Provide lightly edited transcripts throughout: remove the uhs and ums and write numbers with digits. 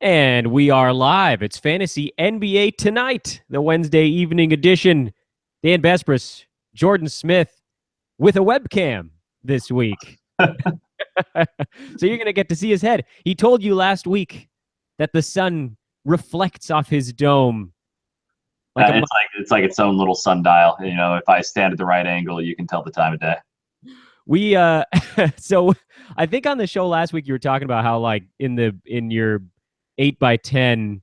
And we are live. It's Fantasy NBA Tonight, the Wednesday evening edition. Dan Besbris, Jordan Smith with a webcam this week. So you're going to get to see his head. He told you last week that the sun reflects off his dome. It's like its own little sundial. You know, if I stand at the right angle, you can tell the time of day. We so I think on the show last week you were talking about how like in your 8x10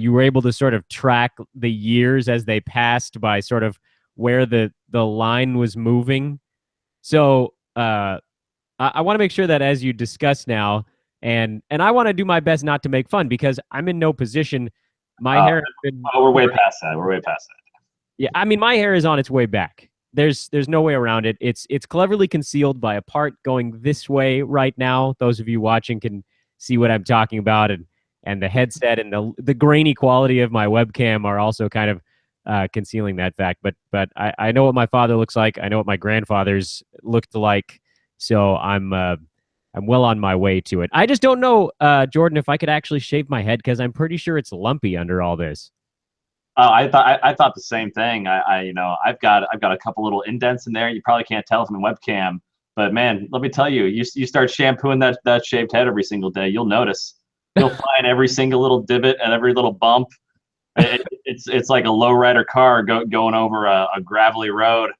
you were able to sort of track the years as they passed by sort of where the line was moving. So I want to make sure that as you discuss now, and I want to do my best not to make fun because I'm in no position. My hair has been, we're way past that. We're way past that. yeah, I mean, my hair is on its way back. There's no way around it. It's cleverly concealed by a part going this way right now. Those of you watching can see what I'm talking about, and the headset and the grainy quality of my webcam are also kind of concealing that fact. But I know what my father looks like. I know what my grandfather's looked like. So I'm well on my way to it. I just don't know, Jordan, if I could actually shave my head because I'm pretty sure it's lumpy under all this. I thought the same thing. I've got a couple little indents in there. You probably can't tell from the webcam, but man, let me tell you, you start shampooing that shaved head every single day, you'll notice. You'll find every single little divot and every little bump. It's like a lowrider car going over a gravelly road,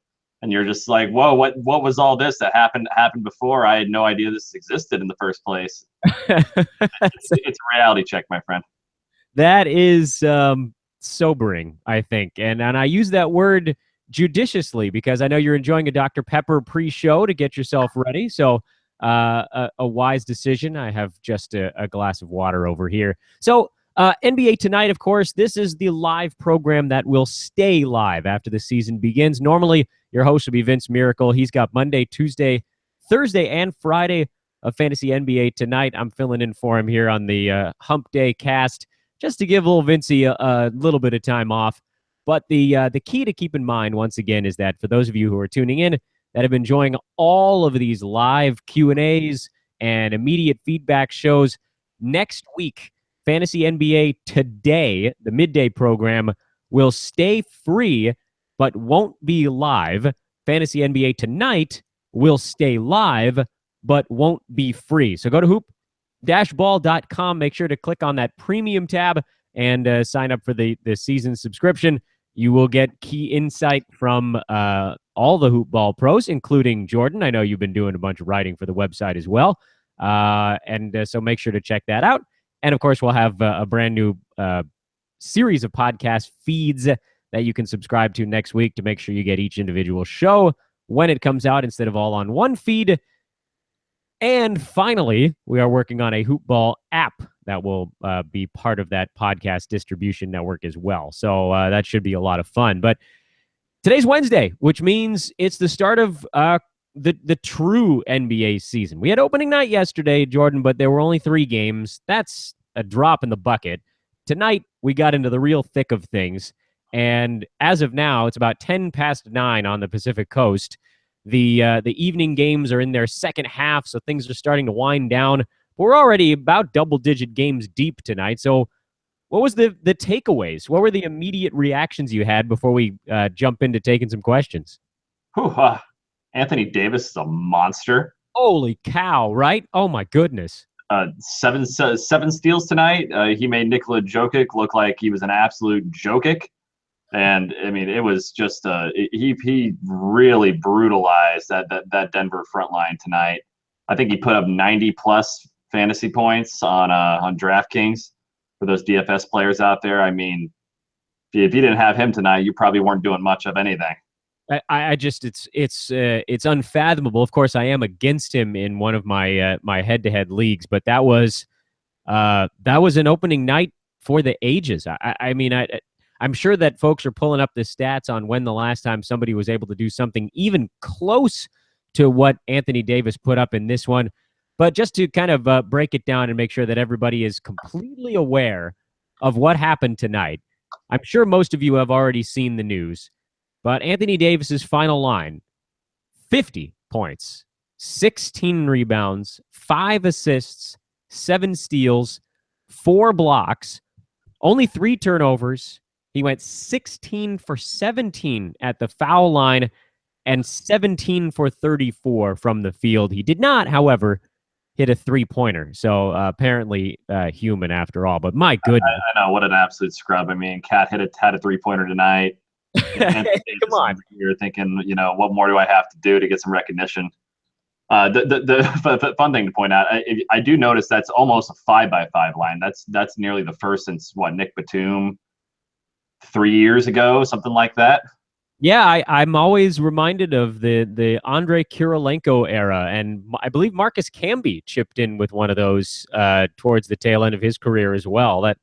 and you're just like, whoa, what was all this that happened before? I had no idea this existed in the first place. It's a reality check, my friend. That is sobering, I think. And I use that word judiciously because I know you're enjoying a Dr. Pepper pre-show to get yourself ready. So a wise decision. I have just a glass of water over here. So NBA Tonight, of course, this is the live program that will stay live after the season begins. Normally, your host will be Vince Miracle. He's got Monday, Tuesday, Thursday, and Friday of Fantasy NBA Tonight. I'm filling in for him here on the Hump Day cast, just to give little Vincey a little bit of time off. But the key to keep in mind, once again, is that for those of you who are tuning in that have been enjoying all of these live Q&As and immediate feedback shows, next week, Fantasy NBA Today, the midday program, will stay free but won't be live. Fantasy NBA Tonight will stay live but won't be free. So go to hoop-ball.com. Make sure to click on that premium tab and sign up for the season subscription. You will get key insight from all the Hoop Ball pros, including Jordan. I know you've been doing a bunch of writing for the website as well. So make sure to check that out. And, of course, we'll have a brand new series of podcast feeds that you can subscribe to next week to make sure you get each individual show when it comes out instead of all on one feed. And finally, we are working on a Hoop Ball app that will be part of that podcast distribution network as well. So that should be a lot of fun. But today's Wednesday, which means it's the start of the true NBA season. We had opening night yesterday, Jordan, but there were only 3 games. That's a drop in the bucket. Tonight, we got into the real thick of things. And as of now, it's about 10 past 9 on the Pacific Coast. The evening games are in their second half, so things are starting to wind down. We're already about double-digit games deep tonight. So what was the takeaways? What were the immediate reactions you had before we jump into taking some questions? Anthony Davis is a monster. Holy cow, right? Oh, my goodness. 7 steals tonight. He made Nikola Jokic look like he was an absolute Jokic. And I mean, it was just he really brutalized that Denver front line tonight. I think he put up 90+ fantasy points on DraftKings for those DFS players out there. I mean, if you didn't have him tonight, you probably weren't doing much of anything. I just it's unfathomable. Of course, I am against him in one of my my head-to-head leagues, but that was an opening night for the ages. I mean, I'm sure that folks are pulling up the stats on when the last time somebody was able to do something even close to what Anthony Davis put up in this one. But just to kind of break it down and make sure that everybody is completely aware of what happened tonight, I'm sure most of you have already seen the news, but Anthony Davis's final line, 50 points, 16 rebounds, 5 assists, 7 steals, 4 blocks, only 3 turnovers. He went 16 for 17 at the foul line and 17 for 34 from the field. He did not, however, hit a 3-pointer. So apparently human after all. But my goodness. I know, what an absolute scrub. I mean, Cat had a 3-pointer tonight. Come on. You're thinking, what more do I have to do to get some recognition? The fun thing to point out, I do notice that's almost a 5x5 line. That's nearly the first since Nick Batum 3 years ago, something like that. Yeah, I'm always reminded of the Andrei Kirilenko era, and I believe Marcus Camby chipped in with one of those towards the tail end of his career as well.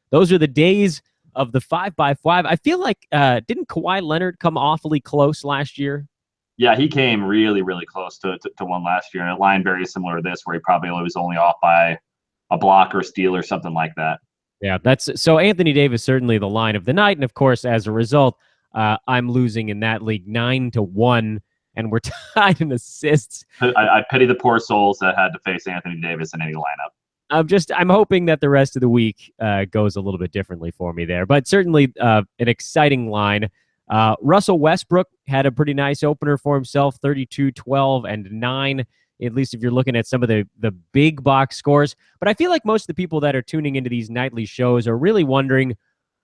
Those are the days of the 5x5. I feel like didn't Kawhi Leonard come awfully close last year? Yeah, he came really, really close to one last year, and a line very similar to this, where he probably was only off by a block or steal or something like that. Yeah, so Anthony Davis certainly the line of the night, and of course, as a result, I'm losing in that league 9-1, and we're tied in assists. I pity the poor souls that had to face Anthony Davis in any lineup. I'm hoping that the rest of the week goes a little bit differently for me there, but certainly an exciting line. Russell Westbrook had a pretty nice opener for himself, 32, 12, and 9, at least if you're looking at some of the big box scores. But I feel like most of the people that are tuning into these nightly shows are really wondering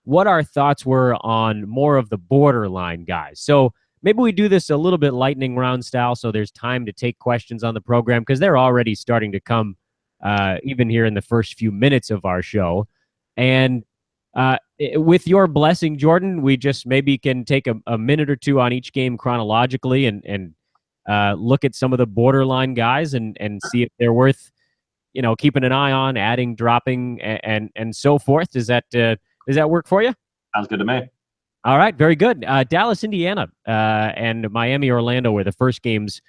what our thoughts were on more of the borderline guys. So maybe we do this a little bit lightning round style, so there's time to take questions on the program, because they're already starting to come even here in the first few minutes of our show. And with your blessing, Jordan, we just maybe can take a minute or two on each game chronologically and look at some of the borderline guys and see if they're worth, keeping an eye on, adding, dropping, and so forth. Does that work for you? Sounds good to me. All right, very good. Dallas, Indiana, and Miami, Orlando were the first games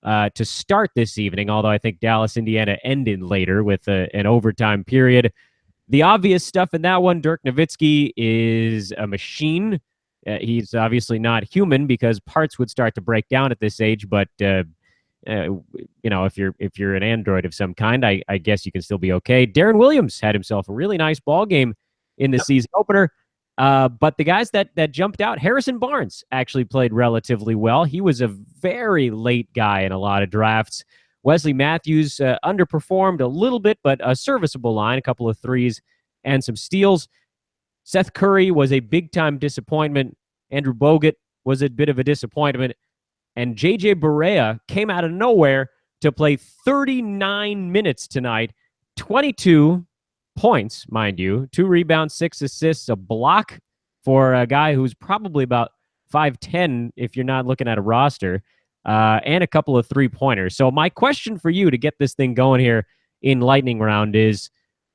to start this evening, although I think Dallas, Indiana ended later with an overtime period. The obvious stuff in that one, Dirk Nowitzki is a machine. He's obviously not human because parts would start to break down at this age, but if you're an android of some kind, I guess you can still be okay. Darren Williams had himself a really nice ball game in the season opener. But the guys that jumped out, Harrison Barnes actually played relatively well. He was a very late guy in a lot of drafts. Wesley Matthews underperformed a little bit, but a serviceable line, a couple of threes and some steals. Seth Curry was a big-time disappointment. Andrew Bogut was a bit of a disappointment. And J.J. Barea came out of nowhere to play 39 minutes tonight, 22 points, mind you, 2 rebounds, 6 assists, a block for a guy who's probably about 5'10" if you're not looking at a roster, and a couple of 3-pointers. So my question for you to get this thing going here in lightning round is,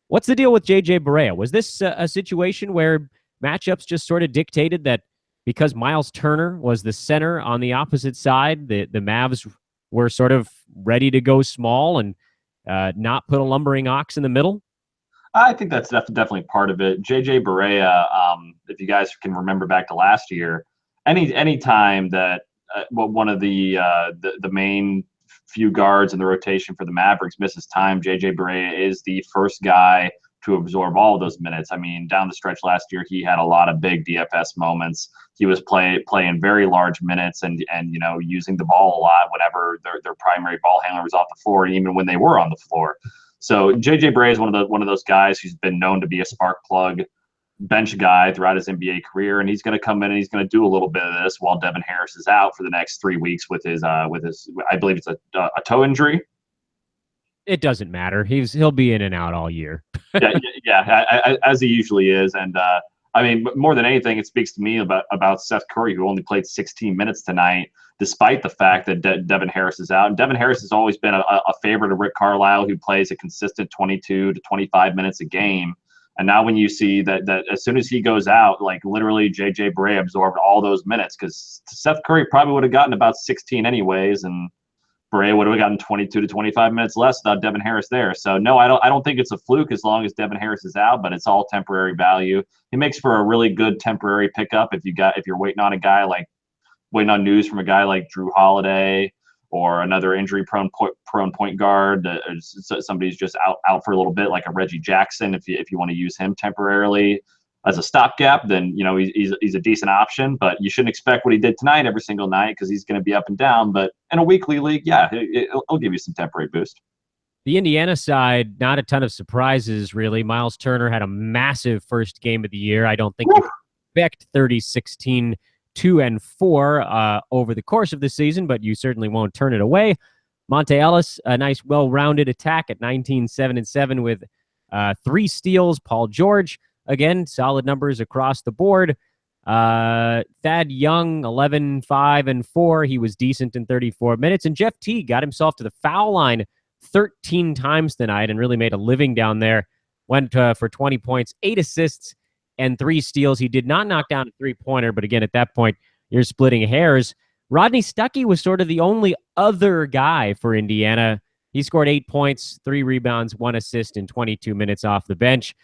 what's the deal with J.J. Barea? Was this a situation where matchups just sort of dictated that because Miles Turner was the center on the opposite side, the Mavs were sort of ready to go small and not put a lumbering ox in the middle? I think that's definitely part of it. J.J. Barea, if you guys can remember back to last year, any time that one of the main few guards in the rotation for the Mavericks misses time, J.J. Barea is the first guy to absorb all of those minutes. I mean, down the stretch last year, he had a lot of big DFS moments. He was playing very large minutes and using the ball a lot whenever their primary ball handler was off the floor, and even when they were on the floor. So J.J. Barea is one of those guys who's been known to be a spark plug bench guy throughout his NBA career, and he's going to come in and he's going to do a little bit of this while Devin Harris is out for the next 3 weeks with his I believe it's a toe injury. It doesn't matter. He'll be in and out all year. yeah, as he usually is, and I mean, more than anything, it speaks to me about Seth Curry, who only played 16 minutes tonight, despite the fact that Devin Harris is out. And Devin Harris has always been a favorite of Rick Carlisle, who plays a consistent 22 to 25 minutes a game. And now when you see that as soon as he goes out, like literally J.J. Barea absorbed all those minutes, because Seth Curry probably would have gotten about 16 anyways, and Barea would have gotten 22 to 25 minutes less without Devin Harris there. So no, I don't think it's a fluke as long as Devin Harris is out, but it's all temporary value. It makes for a really good temporary pickup if you're waiting on news from a guy like Drew Holiday or another injury-prone point guard. Somebody's just out for a little bit, like a Reggie Jackson. If you want to use him temporarily as a stopgap, then he's a decent option. But you shouldn't expect what he did tonight every single night, because he's going to be up and down. But in a weekly league, yeah, it'll give you some temporary boost. The Indiana side, not a ton of surprises, really. Miles Turner had a massive first game of the year. I don't think you expect 30-16, 2-4 over the course of the season, but you certainly won't turn it away. Monte Ellis, a nice, well-rounded attack at 19-7-7 with 3 steals. Paul George, again, solid numbers across the board. Thad Young, 11-5-4. He was decent in 34 minutes. And Jeff Teague got himself to the foul line 13 times tonight and really made a living down there. Went for 20 points, 8 assists, and 3 steals. He did not knock down a three-pointer, but again, at that point, you're splitting hairs. Rodney Stuckey was sort of the only other guy for Indiana. He scored 8 points, 3 rebounds, 1 assist in 22 minutes off the bench.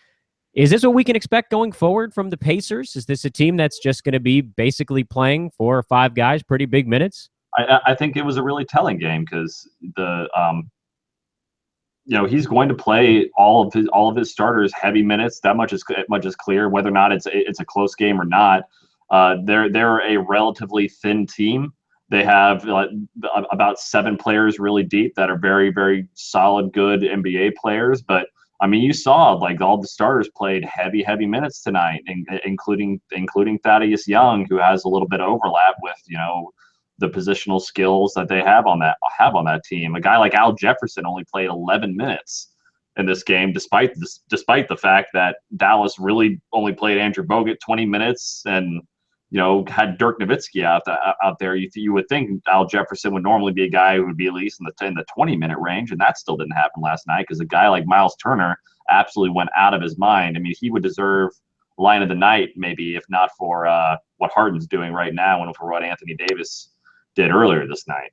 Is this what we can expect going forward from the Pacers? Is this a team that's just going to be basically playing 4 or 5 guys, pretty big minutes? I think it was a really telling game, because he's going to play all of his starters heavy minutes. That much is clear. Whether or not it's a close game or not, they're a relatively thin team. They have about 7 players really deep that are very, very solid, good NBA players. But I mean, you saw like all the starters played heavy minutes tonight, including Thaddeus Young, who has a little bit of overlap with the positional skills that they have on that team. A guy like Al Jefferson only played 11 minutes in this game, despite the fact that Dallas really only played Andrew Bogut 20 minutes and had Dirk Nowitzki out there. You would think Al Jefferson would normally be a guy who would be at least in the 20-minute range, and that still didn't happen last night, because a guy like Miles Turner absolutely went out of his mind. I mean, he would deserve line of the night, maybe, if not for what Harden's doing right now and for what Anthony Davis did earlier this night.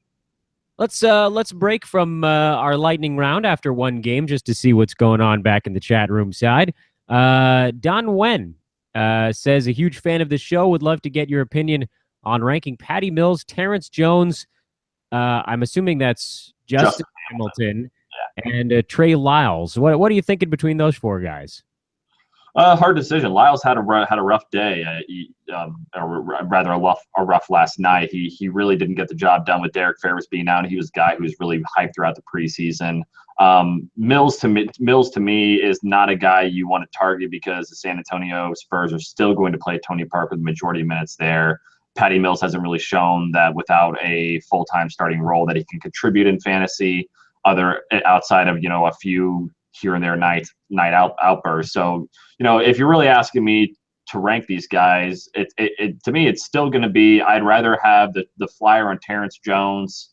Let's break from our lightning round after one game just to see what's going on back in the chat room side. Don Wen says, a huge fan of the show, would love to get your opinion on ranking Patty Mills, Terrence Jones, I'm assuming that's Justin Hamilton, and Trey Lyles. What are you thinking between those 4 guys? Hard decision. Lyles had a rough day, or rather a rough last night. He really didn't get the job done with Derek Favors being out. He was a guy who was really hyped throughout the preseason. Mills to me is not a guy you want to target, because the San Antonio Spurs are still going to play Tony Parker the majority of minutes there. Patty Mills hasn't really shown that without a full-time starting role that he can contribute in fantasy, outside of a few here and there night outbursts. So, if you're really asking me to rank these guys, it to me, it's still going to be, I'd rather have the flyer on Terrence Jones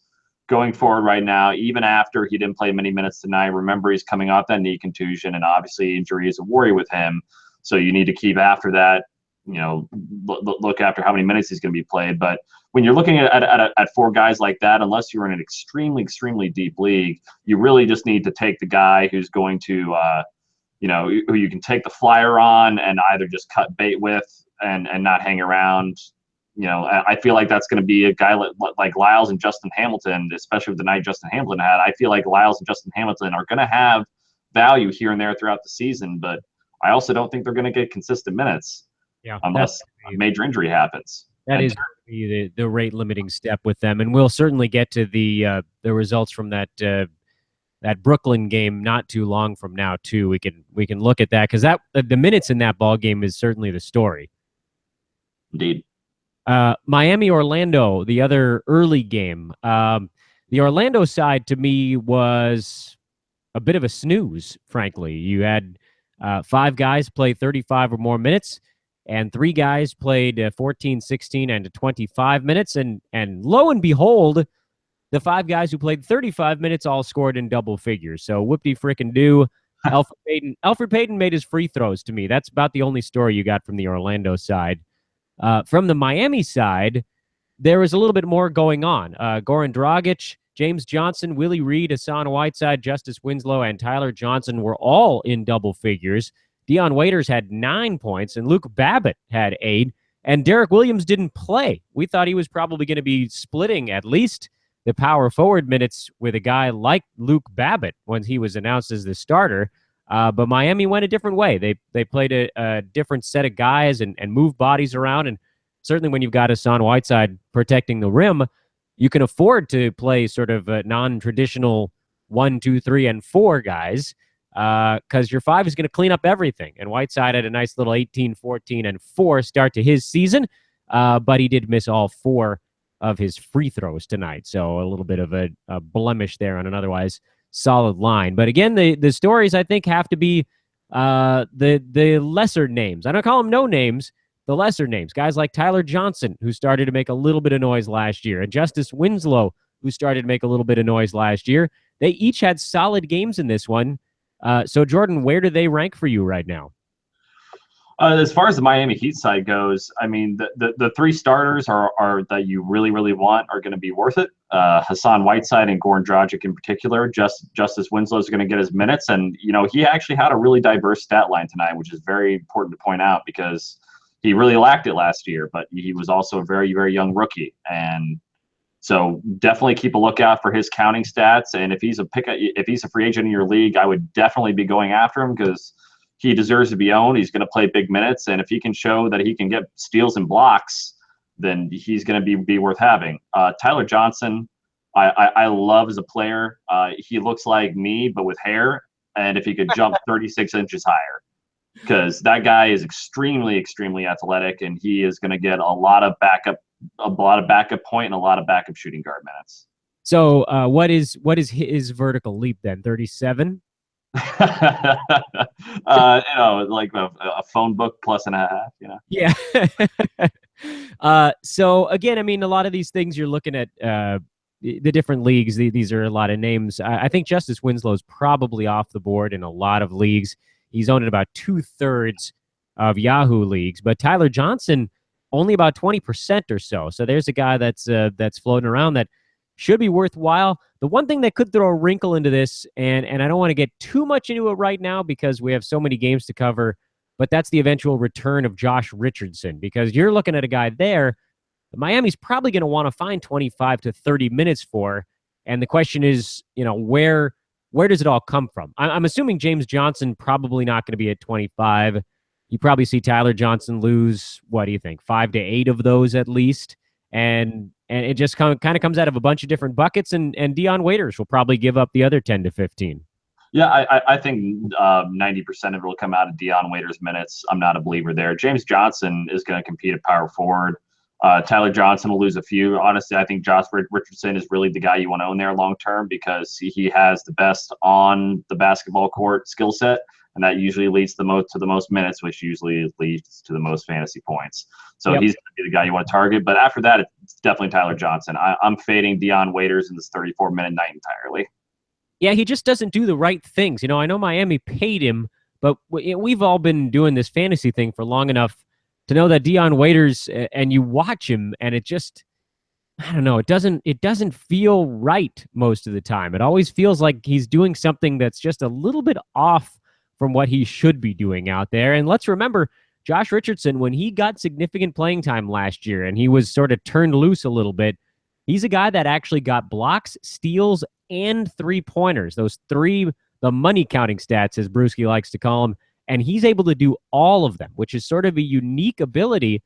going forward right now, even after he didn't play many minutes tonight. Remember, he's coming off that knee contusion, and obviously injury is a worry with him. So you need to keep after that, look after how many minutes he's going to be played. But when you're looking at 4 guys like that, unless you're in an extremely, extremely deep league, you really just need to take the guy who's going to, who you can take the flyer on and either just cut bait with and not hang around. I feel like that's going to be a guy like Lyles and Justin Hamilton, especially with the night Justin Hamilton had. I feel like Lyles and Justin Hamilton are going to have value here and there throughout the season, but I also don't think they're going to get consistent minutes unless a major injury happens. That is the rate limiting step with them, and we'll certainly get to the results from that Brooklyn game not too long from now too. We can look at that, because the minutes in that ball game is certainly the story. Indeed. Miami Orlando, the other early game. The Orlando side to me was a bit of a snooze, frankly. You had 5 guys play 35 or more minutes, and 3 guys played 14, 16, and 25 minutes. And lo and behold, the 5 guys who played 35 minutes all scored in double figures. So whoop-de-frickin-do. Alfred Payton made his free throws to me. That's about the only story you got from the Orlando side. From the Miami side, there was a little bit more going on. Goran Dragic, James Johnson, Willie Reed, Hassan Whiteside, Justice Winslow, and Tyler Johnson were all in double figures. Dion Waiters had 9 points, and Luke Babbitt had 8, and Derek Williams didn't play. We thought he was probably going to be splitting at least the power forward minutes with a guy like Luke Babbitt when he was announced as the starter. But Miami went a different way. They played a different set of guys and moved bodies around. And certainly when you've got Hassan Whiteside protecting the rim, you can afford to play sort of non-traditional 1, 2, 3, and 4 guys because your 5 is going to clean up everything. And Whiteside had a nice little 18, 14, and 4 start to his season, but he did miss all 4 of his free throws tonight. So a little bit of a blemish there on an otherwise solid line. But again, the stories I think have to be the lesser names. I don't call them no names, the lesser names. Guys like Tyler Johnson, who started to make a little bit of noise last year, and Justice Winslow, who started to make a little bit of noise last year. They each had solid games in this one. So Jordan, where do they rank for you right now? As far as the Miami Heat side goes, I mean, the 3 starters are that you really, really want are going to be worth it. Hassan Whiteside and Goran Dragic in particular. Justice Winslow is going to get his minutes. And, he actually had a really diverse stat line tonight, which is very important to point out because he really lacked it last year, but he was also a very, very young rookie. And so definitely keep a lookout for his counting stats. And if he's a free agent in your league, I would definitely be going after him because he deserves to be owned. He's going to play big minutes, and if he can show that he can get steals and blocks, then he's going to be worth having. Tyler Johnson, I love as a player. He looks like me, but with hair, and if he could jump 36 inches higher, because that guy is extremely, extremely athletic, and he is going to get a lot of backup point and a lot of backup shooting guard minutes. So what is his vertical leap then? 37? Like a phone book plus and a half, Yeah. So again, I mean, a lot of these things you're looking at the different leagues. These are a lot of names. I think Justice Winslow is probably off the board in a lot of leagues. He's owned in about 2/3 of Yahoo leagues, but Tyler Johnson only about 20% or so. So there's a guy that's floating around that should be worthwhile. The one thing that could throw a wrinkle into this, and I don't want to get too much into it right now because we have so many games to cover, but that's the eventual return of Josh Richardson, because you're looking at a guy there Miami's probably going to want to find 25 to 30 minutes for. And the question is, where does it all come from? I'm assuming James Johnson probably not going to be at 25. You probably see Tyler Johnson lose, what do you think, 5 to 8 of those at least. And it just kind of comes out of a bunch of different buckets, and Dion Waiters will probably give up the other 10 to 15. Yeah, I think 90% of it will come out of Dion Waiters' minutes. I'm not a believer there. James Johnson is going to compete at power forward. Tyler Johnson will lose a few. Honestly, I think Josh Richardson is really the guy you want to own there long term because he has the best on the basketball court skill set, and that usually leads to the most minutes, which usually leads to the most fantasy points. So He's going to be the guy you want to target. But after that, it's definitely Tyler Johnson. I'm fading Dion Waiters in this 34-minute night entirely. Yeah, he just doesn't do the right things. I know Miami paid him, but we've all been doing this fantasy thing for long enough to know that Dion Waiters, and you watch him, and it just, I don't know, it doesn't feel right most of the time. It always feels like he's doing something that's just a little bit off from what he should be doing out there. And let's remember, Josh Richardson, when he got significant playing time last year and he was sort of turned loose a little bit, he's a guy that actually got blocks, steals, and 3-pointers. Those 3, the money counting stats, as Brewski likes to call them. And he's able to do all of them, which is sort of a unique ability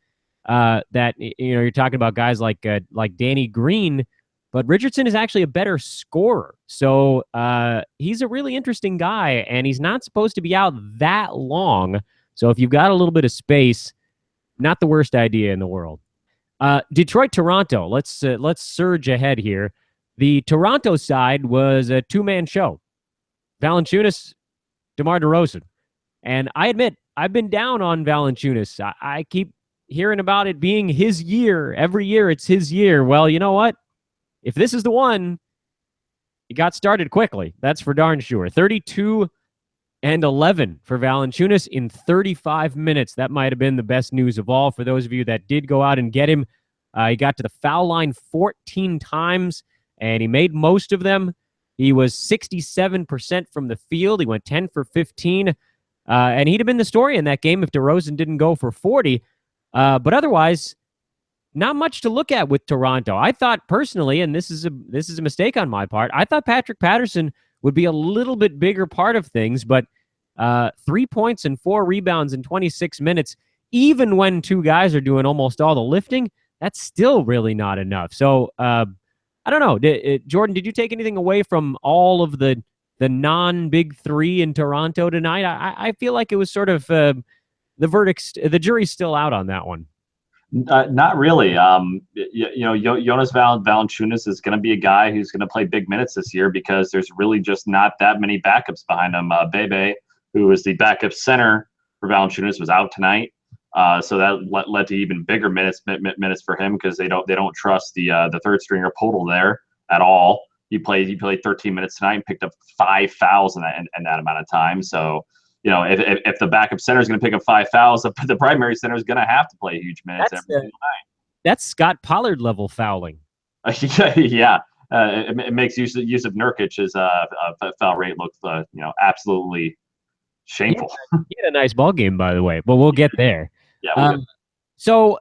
that, you're talking about guys like Danny Green, but Richardson is actually a better scorer. So he's a really interesting guy, and he's not supposed to be out that long. So if you've got a little bit of space, not the worst idea in the world. Detroit-Toronto, let's surge ahead here. The Toronto side was a 2-man show. Valanciunas, DeMar DeRozan. And I admit, I've been down on Valanciunas. I keep hearing about it being his year. Every year it's his year. Well, you know what? If this is the one, he got started quickly. That's for darn sure. 32 and 11 for Valanciunas in 35 minutes. That might have been the best news of all for those of you that did go out and get him. He got to the foul line 14 times, and he made most of them. He was 67% from the field. He went 10 for 15. And he'd have been the story in that game if DeRozan didn't go for 40. But otherwise, not much to look at with Toronto. I thought personally, and this is a mistake on my part, I thought Patrick Patterson would be a little bit bigger part of things, but 3 points and 4 rebounds in 26 minutes, even when two guys are doing almost all the lifting, that's still really not enough. So I don't know. Jordan, did you take anything away from all of the non-big three in Toronto tonight? I feel like it was sort of the jury's still out on that one. Not really. Jonas Valanciunas is going to be a guy who's going to play big minutes this year because there's really just not that many backups behind him. Bebe, who was the backup center for Valanciunas, was out tonight, so that led to even bigger minutes for him because they don't trust the third stringer Podol there at all. He played 13 minutes tonight and picked up 5 fouls in that amount of time. So, if the backup center is going to pick up 5 fouls, the primary center is going to have to play huge minutes every single night. That's Scott Pollard level fouling. Yeah. It makes use of Nurkic's foul rate look absolutely shameful. He had a nice ball game, by the way, but we'll get there. Yeah. So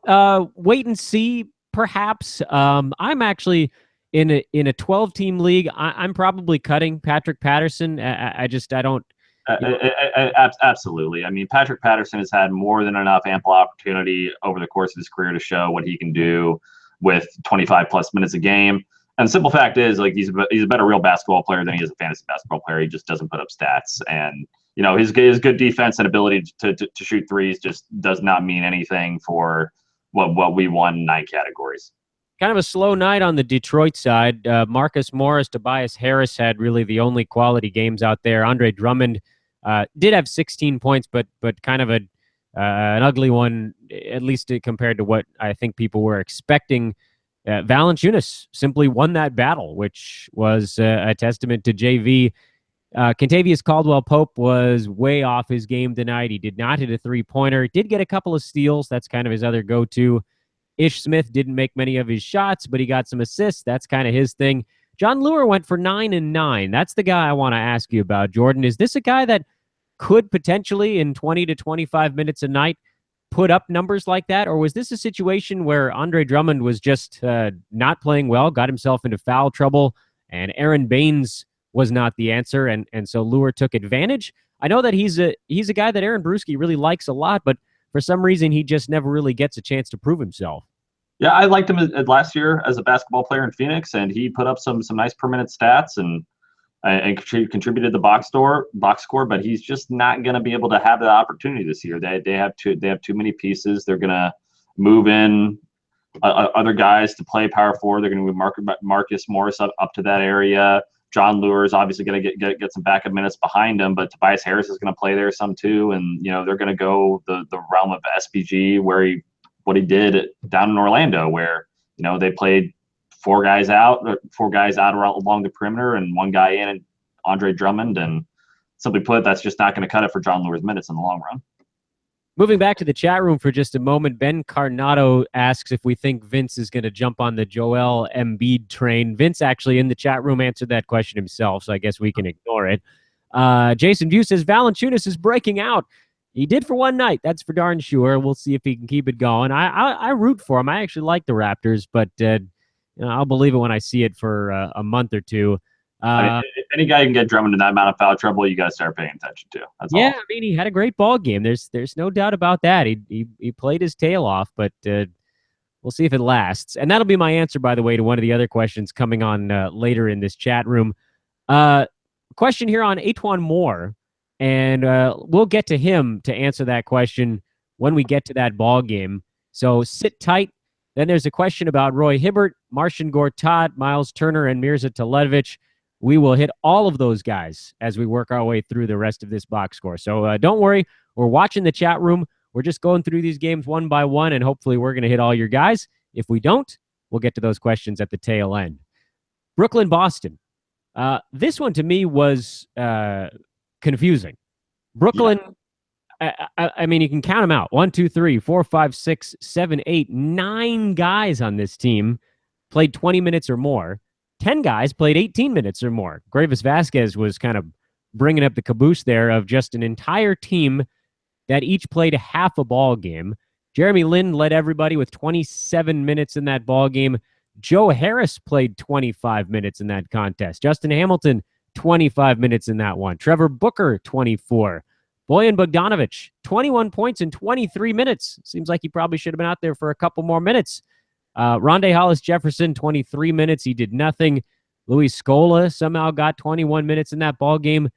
wait and see. Perhaps I'm actually in a 12-team league. I'm probably cutting Patrick Patterson. I don't. Absolutely. I mean, Patrick Patterson has had more than enough ample opportunity over the course of his career to show what he can do with 25 plus minutes a game. And the simple fact is, like, he's a better real basketball player than he is a fantasy basketball player. He just doesn't put up stats. And, his good defense and ability to shoot threes just does not mean anything for what we won in 9 categories. Kind of a slow night on the Detroit side. Marcus Morris, Tobias Harris had really the only quality games out there. Andre Drummond did have 16 points, but kind of an ugly one, at least compared to what I think people were expecting. Valanciunas simply won that battle, which was a testament to JV. Kentavious Caldwell-Pope was way off his game tonight. He did not hit a three-pointer. Did get a couple of steals. That's kind of his other go-to. Ish Smith didn't make many of his shots, but he got some assists. That's kind of his thing. John Lure went for 9 and 9. That's the guy I want to ask you about, Jordan. Is this a guy that could potentially, in 20 to 25 minutes a night, put up numbers like that? Or was this a situation where Andre Drummond was just not playing well, got himself into foul trouble, and Aaron Baines was not the answer, and so Lure took advantage? I know that he's a guy that Aaron Brewski really likes a lot, but for some reason, he just never really gets a chance to prove himself. Yeah, I liked him last year as a basketball player in Phoenix, and he put up some nice per minute stats and contributed the box score. But he's just not going to be able to have that opportunity this year. They have too many pieces. They're going to move in other guys to play power forward. They're going to move Marcus Morris up to that area. John Lure is obviously going to get some backup minutes behind him, but Tobias Harris is going to play there some too. And they're going to go the realm of SPG what he did down in Orlando, where they played 4 guys out along the perimeter and 1 guy in, and Andre Drummond. And simply put, that's just not going to cut it for John Lure's minutes in the long run. Moving back to the chat room for just a moment, Ben Carnato asks if we think Vince is going to jump on the Joel Embiid train. Vince actually in the chat room answered that question himself, so I guess we can ignore it. Jason View says Valanciunas is breaking out. He did for one night. That's for darn sure. We'll see if he can keep it going. I root for him. I actually like the Raptors, but I'll believe it when I see it for a month or two. Any guy can get Drummond in that amount of foul trouble, you got to start paying attention to. That's all. I mean, he had a great ball game. There's no doubt about that. He played his tail off, but we'll see if it lasts. And that'll be my answer, by the way, to one of the other questions coming on later in this chat room. Question here on Antoine Moore, and we'll get to him to answer that question when we get to that ball game. So sit tight. Then there's a question about Roy Hibbert, Marcin Gortat, Miles Turner, and Mirza Teletovic. We will hit all of those guys as we work our way through the rest of this box score. So don't worry. We're watching the chat room. We're just going through these games one by one, and hopefully we're going to hit all your guys. If we don't, we'll get to those questions at the tail end. Brooklyn, Boston. This one to me was confusing. Brooklyn, I mean, you can count them out. 1, 2, 3, 4, 5, 6, 7, 8, 9 guys on this team played 20 minutes or more. 10 guys played 18 minutes or more. Gravis Vasquez was kind of bringing up the caboose there of just an entire team that each played half a ball game. Jeremy Lin led everybody with 27 minutes in that ball game. Joe Harris played 25 minutes in that contest. Justin Hamilton, 25 minutes in that one. Trevor Booker, 24. Bojan Bogdanovic, 21 points in 23 minutes. Seems like he probably should have been out there for a couple more minutes. Rondé Hollis-Jefferson, 23 minutes. He did nothing. Luis Scola somehow got 21 minutes in that ball game.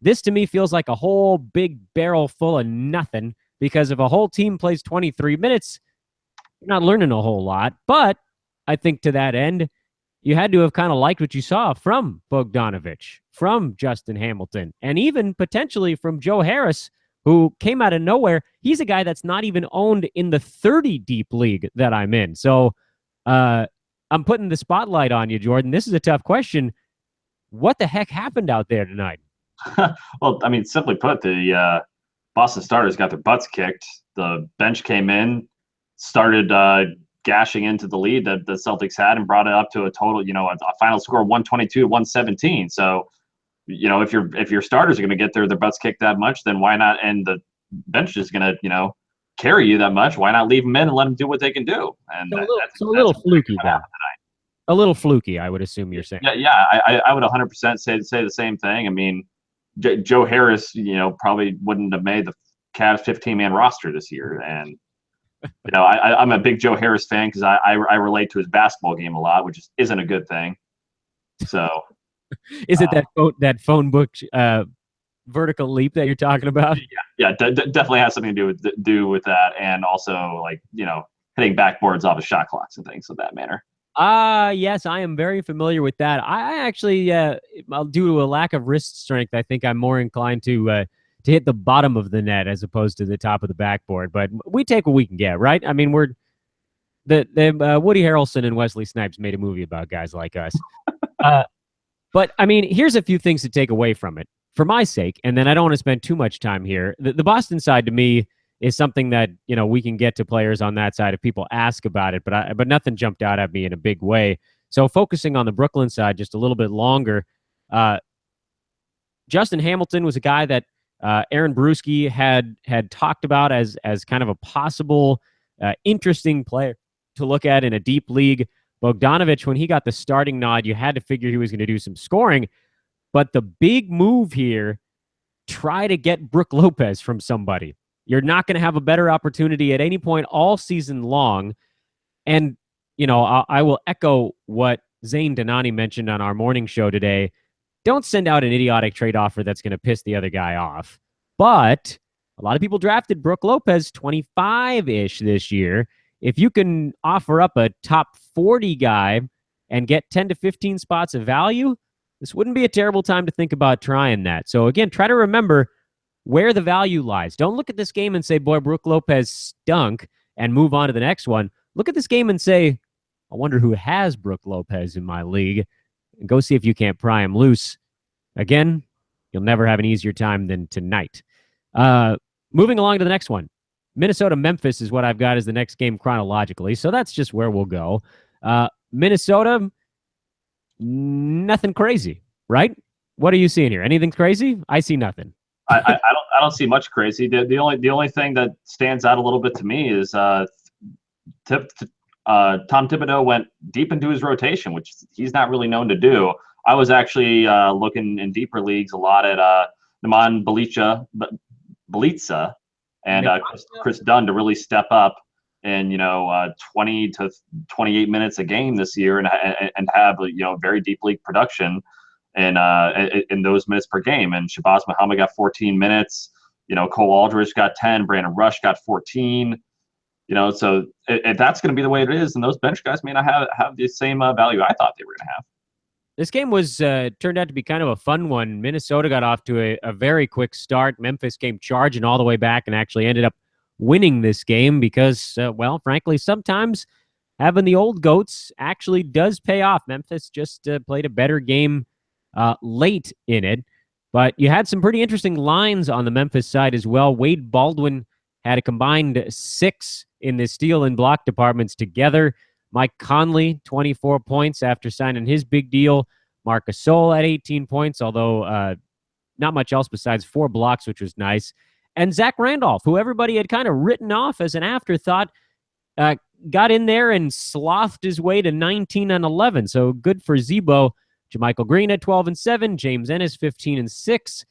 This, to me, feels like a whole big barrel full of nothing, because if a whole team plays 23 minutes, you're not learning a whole lot. But I think to that end, you had to have kind of liked what you saw from Bogdanovic, from Justin Hamilton, and even potentially from Joe Harris, who came out of nowhere. He's a guy that's not even owned in the 30 deep league that I'm in. So I'm putting the spotlight on you, Jordan. This is a tough question. What the heck happened out there tonight? Well, I mean, simply put, the Boston starters got their butts kicked. The bench came in, started gashing into the lead that the Celtics had, and brought it up to a total, a final score of 122-117. So, if your starters are going to get their butts kicked that much, then why not? And the bench is going to, carry you that much. Why not leave them in and let them do what they can do? And that's a little fluky, though. A little fluky, I would assume you're saying. Yeah. I would 100% say the same thing. I mean, Joe Harris, probably wouldn't have made the Cavs 15-man roster this year. And, I'm a big Joe Harris fan because I relate to his basketball game a lot, which isn't a good thing. So is it that phone book vertical leap that you're talking about? Yeah, definitely has something to do with that. And also, hitting backboards off of shot clocks and things of that manner. Yes, I am very familiar with that. I actually, due to a lack of wrist strength, I think I'm more inclined to hit the bottom of the net as opposed to the top of the backboard. But we take what we can get, right? I mean, Woody Harrelson and Wesley Snipes made a movie about guys like us. But I mean, here's a few things to take away from it for my sake, and then I don't want to spend too much time here. The Boston side to me is something that, we can get to players on that side if people ask about it, but nothing jumped out at me in a big way. So focusing on the Brooklyn side just a little bit longer, Justin Hamilton was a guy that Aaron Brewski had talked about as kind of a possible interesting player to look at in a deep league. Bogdanovic, when he got the starting nod, you had to figure he was going to do some scoring. But the big move here, try to get Brook Lopez from somebody. You're not going to have a better opportunity at any point all season long. And, I will echo what Zane Donani mentioned on our morning show today. Don't send out an idiotic trade offer that's going to piss the other guy off. But a lot of people drafted Brook Lopez 25-ish this year. If you can offer up a top 40 guy and get 10 to 15 spots of value, this wouldn't be a terrible time to think about trying that. So again, try to remember where the value lies. Don't look at this game and say, boy, Brook Lopez stunk, and move on to the next one. Look at this game and say, I wonder who has Brook Lopez in my league, and go see if you can't pry him loose. Again, you'll never have an easier time than tonight. Moving along to the next one. Minnesota-Memphis is what I've got as the next game chronologically, so that's just where we'll go. Minnesota, nothing crazy, right? What are you seeing here? Anything crazy? I see nothing. I don't see much crazy. The only thing that stands out a little bit to me is Tom Thibodeau went deep into his rotation, which he's not really known to do. I was actually looking in deeper leagues a lot at Nemanja Bjelica and Chris Dunn to really step up in 20 to 28 minutes a game this year and have very deep league production in those minutes per game. And Shabazz Muhammad got 14 minutes. Cole Aldridge got 10. Brandon Rush got 14. So if that's going to be the way it is, then those bench guys may not have the same value I thought they were going to have. This game was turned out to be kind of a fun one. Minnesota got off to a very quick start. Memphis came charging all the way back and actually ended up winning this game because, frankly, sometimes having the old goats actually does pay off. Memphis just played a better game late in it. But you had some pretty interesting lines on the Memphis side as well. Wade Baldwin had a combined 6 in the steal and block departments together. Mike Conley, 24 points after signing his big deal. Marc Gasol at 18 points, although not much else besides 4 blocks, which was nice. And Zach Randolph, who everybody had kind of written off as an afterthought, got in there and slothed his way to 19 and 11. So good for Zebo. JaMychal Green at 12 and 7. James Ennis 15 and 6.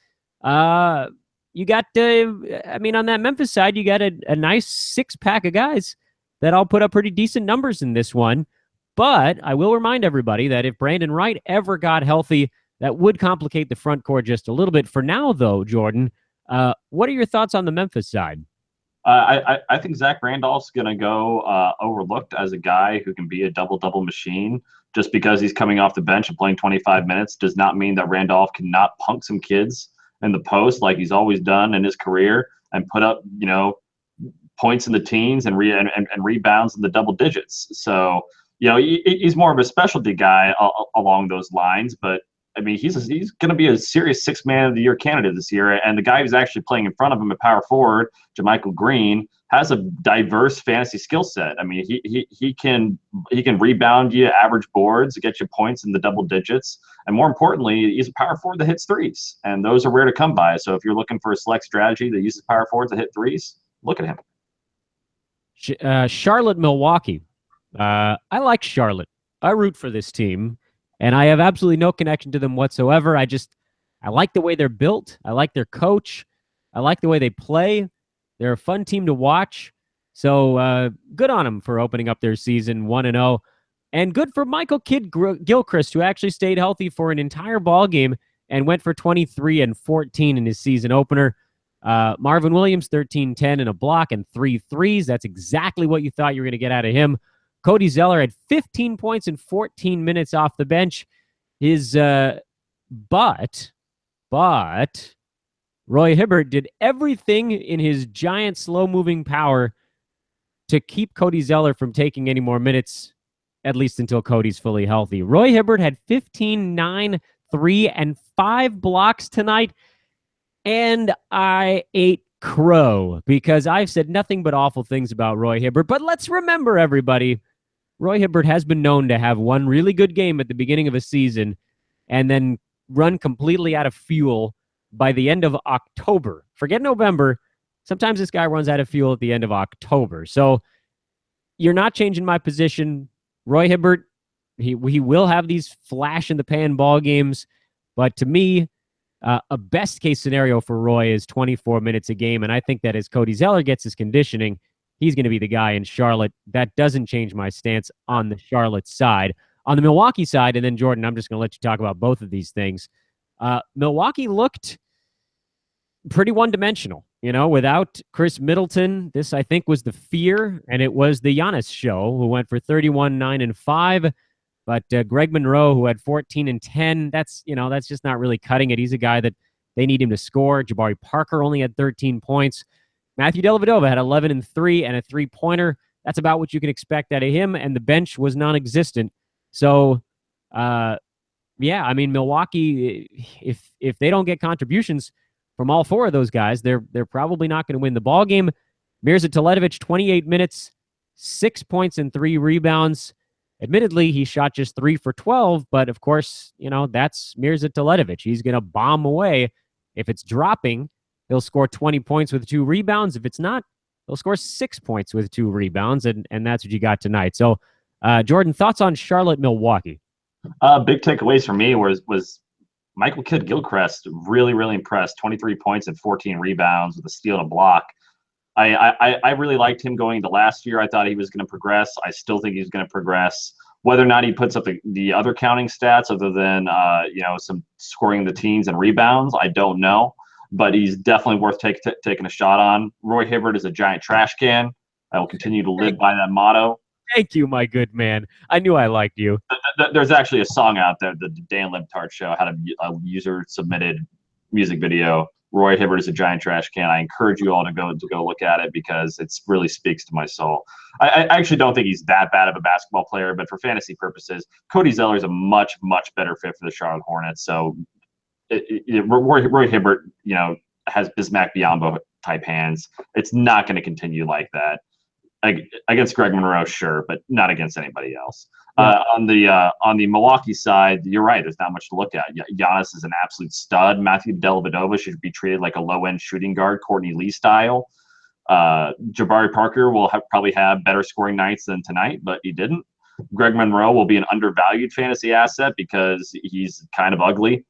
You got, on that Memphis side, you got a nice 6-pack of guys that all put up pretty decent numbers in this one. But I will remind everybody that if Brandon Wright ever got healthy, that would complicate the front court just a little bit. For now, though, Jordan, what are your thoughts on the Memphis side? I think Zach Randolph's going to go overlooked as a guy who can be a double-double machine. Just because he's coming off the bench and playing 25 minutes does not mean that Randolph cannot punk some kids in the post like he's always done in his career and put up, points in the teens and rebounds in the double digits. So, he's more of a specialty guy along those lines, but I mean, he's going to be a serious 6th man of the year candidate this year. And the guy who's actually playing in front of him at power forward, JaMychal Green, has a diverse fantasy skill set. I mean, he can rebound you, average boards, get you points in the double digits. And more importantly, he's a power forward that hits threes. And those are rare to come by. So if you're looking for a select strategy that uses power forwards that hit threes, look at him. Charlotte, Milwaukee. I like Charlotte. I root for this team. And I have absolutely no connection to them whatsoever. I like the way they're built. I like their coach. I like the way they play. They're a fun team to watch. So good on them for opening up their season 1-0. And good for Michael Kidd-Gilchrist, who actually stayed healthy for an entire ball game and went for 23 and 14 in his season opener. Marvin Williams, 13, 10 and a block and 3 threes. That's exactly what you thought you were going to get out of him. Cody Zeller had 15 points in 14 minutes off the bench. But Roy Hibbert did everything in his giant, slow-moving power to keep Cody Zeller from taking any more minutes, at least until Cody's fully healthy. Roy Hibbert had 15, 9, 3, and 5 blocks tonight, and I ate crow because I've said nothing but awful things about Roy Hibbert. But let's remember, everybody, Roy Hibbert has been known to have one really good game at the beginning of a season and then run completely out of fuel by the end of October. Forget November. Sometimes this guy runs out of fuel at the end of October. So you're not changing my position. Roy Hibbert, he will have these flash-in-the-pan ball games, but to me, a best-case scenario for Roy is 24 minutes a game, and I think that as Cody Zeller gets his conditioning, he's going to be the guy in Charlotte. That doesn't change my stance on the Charlotte side. On the Milwaukee side, and then Jordan, I'm just going to let you talk about both of these things. Milwaukee looked pretty one-dimensional. Without Chris Middleton, this, I think, was the fear, and it was the Giannis show, who went for 31, 9, and 5. But Greg Monroe, who had 14 and 10, that's just not really cutting it. He's a guy that they need him to score. Jabari Parker only had 13 points. Matthew Dellavedova had 11 and 3 and a 3-pointer. That's about what you can expect out of him, and the bench was non-existent. So, Milwaukee, if they don't get contributions from all 4 of those guys, they're probably not going to win the ball game. Mirza Teletovic, 28 minutes, 6 points and 3 rebounds. Admittedly, he shot just 3 for 12, but of course, that's Mirza Teletovic. He's going to bomb away. If it's dropping, he'll score 20 points with 2 rebounds. If it's not, he'll score 6 points with 2 rebounds, and that's what you got tonight. So, Jordan, thoughts on Charlotte, Milwaukee? Big takeaways for me was Michael Kidd-Gilchrist, really, really impressed. 23 points and 14 rebounds with a steal and a block. I really liked him going into last year. I thought he was going to progress. I still think he's going to progress. Whether or not he puts up the other counting stats other than some scoring in the teens and rebounds, I don't know. But he's definitely worth taking a shot on. Roy Hibbert is a giant trash can. I will continue to live by that motto. Thank you, my good man. I knew I liked you. There's actually a song out there, the Dan Lebtard Show, had a user-submitted music video. Roy Hibbert is a giant trash can. I encourage you all to go look at it because it really speaks to my soul. I actually don't think he's that bad of a basketball player, but for fantasy purposes, Cody Zeller is a much, much better fit for the Charlotte Hornets. So Roy Hibbert, has Bismack Biyombo type hands. It's not going to continue like that. Against Greg Monroe, sure, but not against anybody else. Yeah. On the Milwaukee side, you're right. There's not much to look at. Giannis is an absolute stud. Matthew Dellavedova should be treated like a low-end shooting guard, Courtney Lee style. Jabari Parker will probably have better scoring nights than tonight, but he didn't. Greg Monroe will be an undervalued fantasy asset because he's kind of ugly,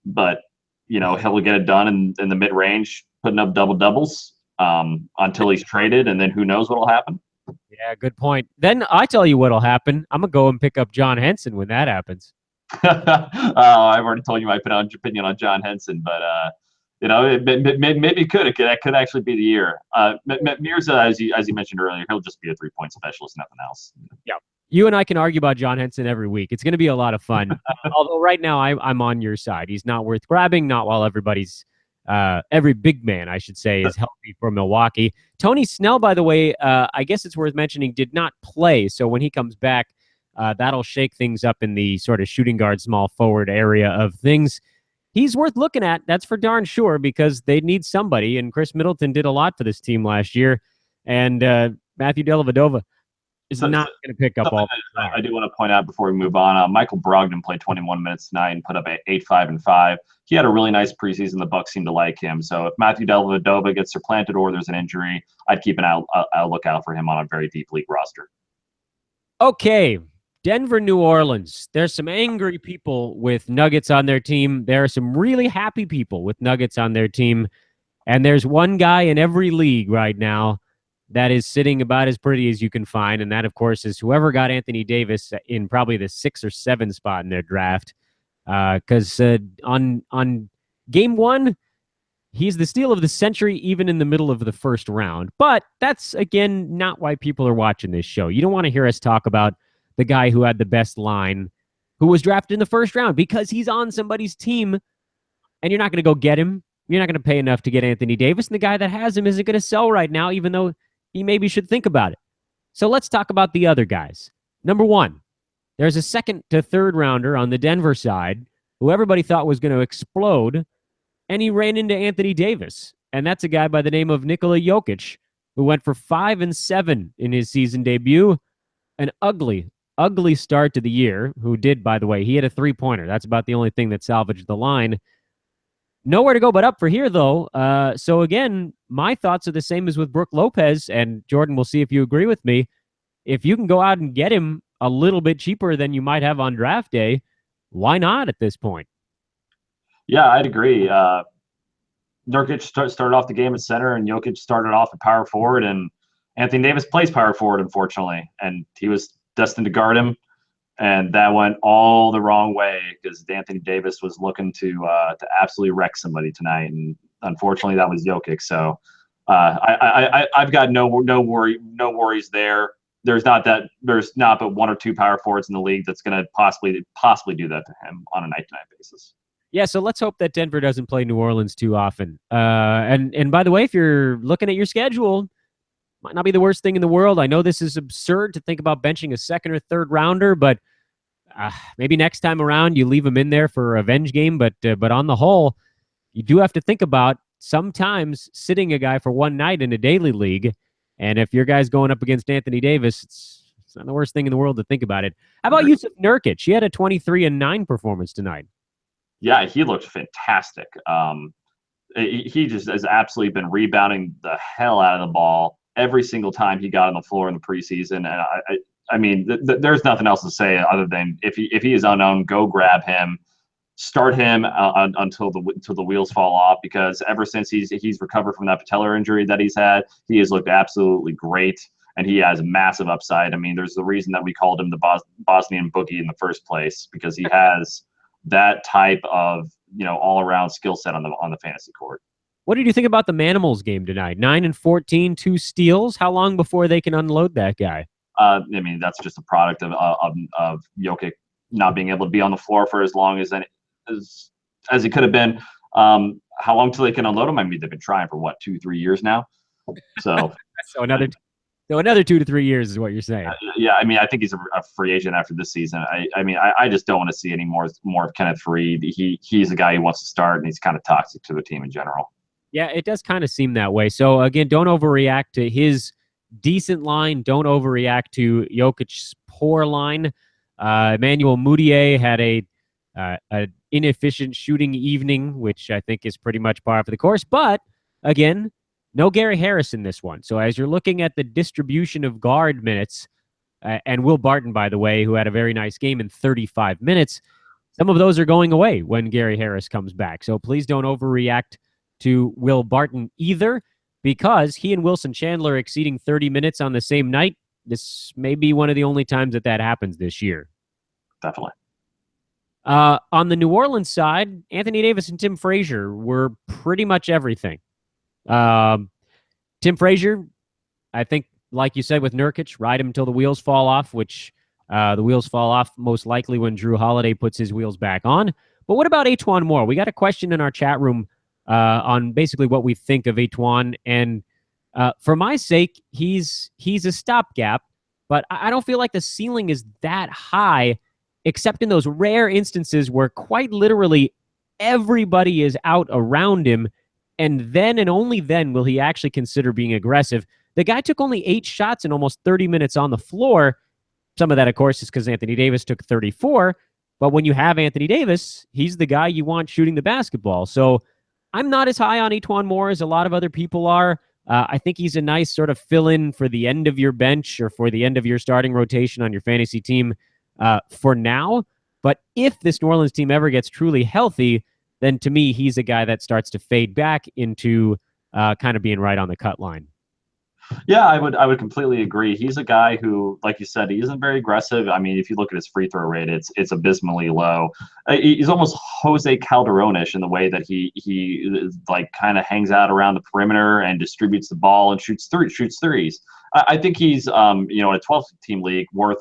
but he'll get it done in the mid-range, putting up double doubles until he's traded, and then who knows what'll happen. Yeah, good point. Then I tell you what'll happen. I'm gonna go and pick up John Henson when that happens. I've already told you my opinion on John Henson, but maybe it could. That could actually be the year. Mirza, as you mentioned earlier, he'll just be a 3-point specialist, nothing else. Yeah. You and I can argue about John Henson every week. It's going to be a lot of fun. Although right now I'm on your side. He's not worth grabbing, not while every big man, I should say, is healthy for Milwaukee. Tony Snell, by the way, I guess it's worth mentioning, did not play. So when he comes back, that'll shake things up in the sort of shooting guard, small forward area of things. He's worth looking at. That's for darn sure, because they need somebody. And Chris Middleton did a lot for this team last year. And Matthew Dellavedova is not going to pick up all. I do want to point out before we move on, Michael Brogdon played 21 minutes tonight and put up 8, 5, and 5. He had a really nice preseason. The Bucks seem to like him. So if Matthew Dellavedova gets supplanted or there's an injury, I'd keep an lookout for him on a very deep league roster. Okay, Denver, New Orleans. There's some angry people with Nuggets on their team. There are some really happy people with Nuggets on their team. And there's one guy in every league right now that is sitting about as pretty as you can find. And that, of course, is whoever got Anthony Davis in probably the 6 or 7 spot in their draft. Because on game 1, he's the steal of the century, even in the middle of the first round. But that's, again, not why people are watching this show. You don't want to hear us talk about the guy who had the best line, who was drafted in the first round, because he's on somebody's team, and you're not going to go get him. You're not going to pay enough to get Anthony Davis, and the guy that has him isn't going to sell right now, even though he maybe should think about it. So let's talk about the other guys. Number 1, there's a 2nd to 3rd rounder on the Denver side who everybody thought was going to explode, and he ran into Anthony Davis. And that's a guy by the name of Nikola Jokic, who went for 5 and 7 in his season debut. An ugly start to the year, who did, by the way, he had a 3-pointer. That's about the only thing that salvaged the line. Nowhere to go but up for here, though. So, again, my thoughts are the same as with Brook Lopez, and Jordan, we'll see if you agree with me. If you can go out and get him a little bit cheaper than you might have on draft day, why not at this point? Yeah, I'd agree. Nurkic started off the game at center, and Jokic started off at power forward, and Anthony Davis plays power forward, unfortunately, and he was destined to guard him. And that went all the wrong way because Anthony Davis was looking to absolutely wreck somebody tonight, and unfortunately, that was Jokic. So I've got no worries there. There's not but 1 or 2 power forwards in the league that's going to possibly do that to him on a night-to-night basis. Yeah, so let's hope that Denver doesn't play New Orleans too often. And by the way, if you're looking at your schedule, might not be the worst thing in the world. I know this is absurd to think about benching a 2nd or 3rd rounder, but maybe next time around you leave him in there for a revenge game. But on the whole, you do have to think about sometimes sitting a guy for one night in a daily league. And if your guy's going up against Anthony Davis, it's not the worst thing in the world to think about it. How about Yusuf Nurkic? He had a 23 and 9 performance tonight. Yeah, he looked fantastic. He just has absolutely been rebounding the hell out of the ball every single time he got on the floor in the preseason. And I mean, there's nothing else to say other than if he is unknown, go grab him, start him until the wheels fall off, because ever since he's recovered from that patellar injury that he's had, he has looked absolutely great, and he has massive upside. I mean, there's the reason that we called him the Bosnian Boogie in the first place, because he has that type of all-around skill set on the fantasy court. What did you think about the Manimals game tonight? 9 and 14, 2 steals. How long before they can unload that guy? I mean, that's just a product of Jokic not being able to be on the floor for as long as he could have been. How long till they can unload him? I mean, they've been trying for 2-3 years now. So another 2 to 3 years is what you're saying. Yeah, I mean, I think he's a free agent after this season. I just don't want to see any more of Kenneth Faried. He's a guy who wants to start, and he's kind of toxic to the team in general. Yeah, it does kind of seem that way. So, again, don't overreact to his decent line. Don't overreact to Jokic's poor line. Emmanuel Mudiay had a inefficient shooting evening, which I think is pretty much par for the course. But again, no Gary Harris in this one. So as you're looking at the distribution of guard minutes, and Will Barton, by the way, who had a very nice game in 35 minutes, some of those are going away when Gary Harris comes back. So please don't overreact to Will Barton either, because he and Wilson Chandler exceeding 30 minutes on the same night, this may be one of the only times that happens this year. Definitely. On the New Orleans side, Anthony Davis and Tim Frazier were pretty much everything. Tim Frazier, I think, like you said with Nurkic, ride him until the wheels fall off, which the wheels fall off most likely when Drew Holiday puts his wheels back on. But what about E'Twaun Moore? We got a question in our chat room on basically what we think of E'Twaun. And for my sake, he's a stopgap, but I don't feel like the ceiling is that high, except in those rare instances where quite literally everybody is out around him. And then and only then will he actually consider being aggressive. The guy took only 8 shots in almost 30 minutes on the floor. Some of that, of course, is because Anthony Davis took 34. But when you have Anthony Davis, he's the guy you want shooting the basketball. So I'm not as high on E'Twaun Moore as a lot of other people are. I think he's a nice sort of fill-in for the end of your bench or for the end of your starting rotation on your fantasy team for now. But if this New Orleans team ever gets truly healthy, then to me, he's a guy that starts to fade back into kind of being right on the cut line. Yeah, I would completely agree. He's a guy who, like you said, he isn't very aggressive. I mean, if you look at his free throw rate, it's abysmally low. He's almost Jose Calderon-ish in the way that he like kind of hangs out around the perimeter and distributes the ball and shoots threes. I think he's in a 12-team league worth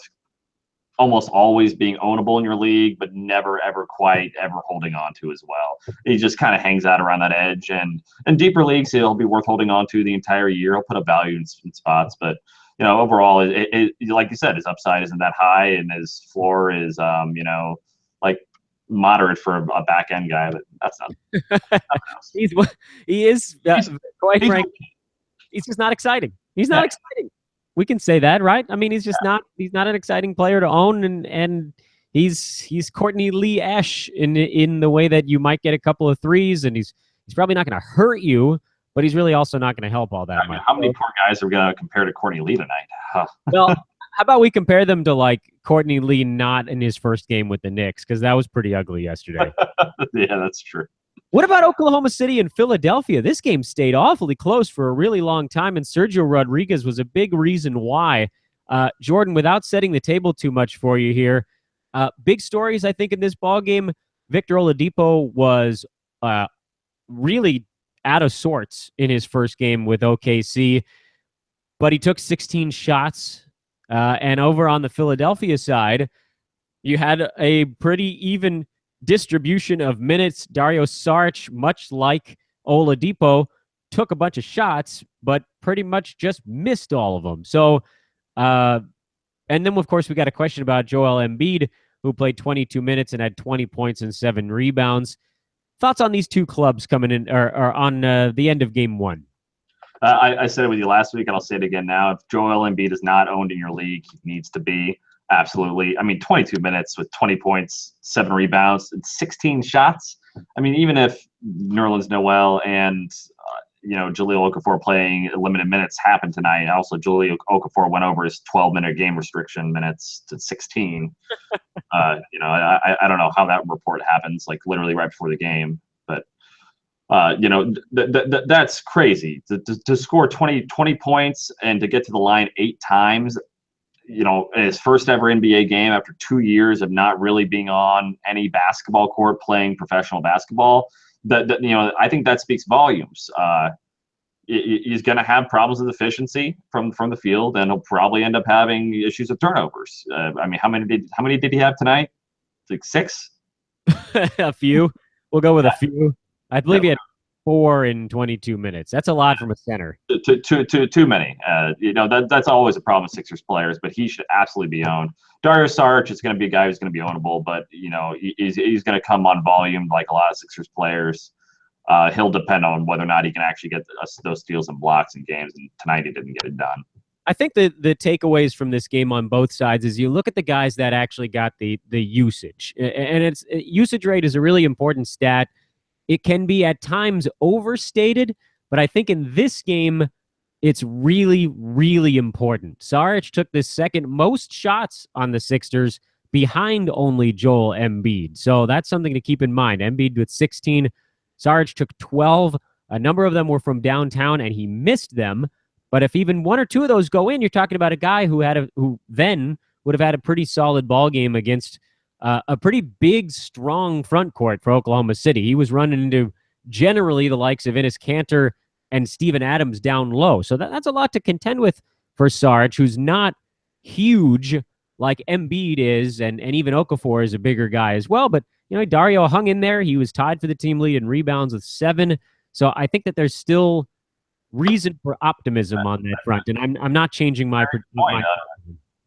almost always being ownable in your league, but never ever quite ever holding on to as well. He just kind of hangs out around that edge, and in deeper leagues he'll be worth holding on to the entire year. He'll put a value in spots, but overall, it like you said, his upside isn't that high, and his floor is like moderate for a back end guy, but that's not. He is quite frankly, he's just not exciting. He's not exciting. We can say that, right? I mean, he's just not an exciting player to own, and he's Courtney Lee Ash in the way that you might get a couple of threes, and he's probably not going to hurt you, but he's really also not going to help all that much. How many poor guys are we going to compare to Courtney Lee tonight? Huh. Well, how about we compare them to like Courtney Lee not in his first game with the Knicks, because that was pretty ugly yesterday. Yeah, that's true. What about Oklahoma City and Philadelphia? This game stayed awfully close for a really long time, and Sergio Rodriguez was a big reason why. Jordan, without setting the table too much for you here, big stories, I think, in this ballgame. Victor Oladipo was really out of sorts in his first game with OKC, but he took 16 shots. And over on the Philadelphia side, you had a pretty even distribution of minutes. Dario Saric, much like Oladipo, took a bunch of shots, but pretty much just missed all of them. So, and then, of course, we got a question about Joel Embiid, who played 22 minutes and had 20 points and 7 rebounds. Thoughts on these two clubs coming in, or on the end of game one? I said it with you last week, and I'll say it again now. If Joel Embiid is not owned in your league, he needs to be. Absolutely. I mean, 22 minutes with 20 points, 7 rebounds, and 16 shots. I mean, even if Nerlens Noel and Jahlil Okafor playing limited minutes happened tonight. Also, Jahlil Okafor went over his 12-minute game restriction minutes to 16. I don't know how that report happens, like literally right before the game. But that's crazy to score 20 points and to get to the line 8 times. His first ever NBA game after 2 years of not really being on any basketball court playing professional basketball. I think that speaks volumes. He's going to have problems with efficiency from the field, and he'll probably end up having issues with turnovers. I mean, how many did he have tonight? Like 6? A few. We'll go with a few. I believe he had 4 in 22 minutes. That's a lot from a center. Too many. That's always a problem with Sixers players, but he should absolutely be owned. Dario Saric is going to be a guy who's going to be ownable, but he's going to come on volume like a lot of Sixers players. He'll depend on whether or not he can actually get those steals and blocks in games, and tonight he didn't get it done. I think the takeaways from this game on both sides is you look at the guys that actually got the usage, and it's usage rate is a really important stat. It can be at times overstated, but I think in this game, it's really, really important. Saric took the second most shots on the Sixers behind only Joel Embiid. So that's something to keep in mind. Embiid with 16, Saric took 12. A number of them were from downtown, and he missed them. But if even one or two of those go in, you're talking about a guy who then would have had a pretty solid ball game against a pretty big, strong front court for Oklahoma City. He was running into generally the likes of Enes Kanter and Steven Adams down low. So that's a lot to contend with for Saric, who's not huge like Embiid is, and even Okafor is a bigger guy as well. But, Dario hung in there. He was tied for the team lead in rebounds with 7. So I think that there's still reason for optimism on that front, and I'm not changing my.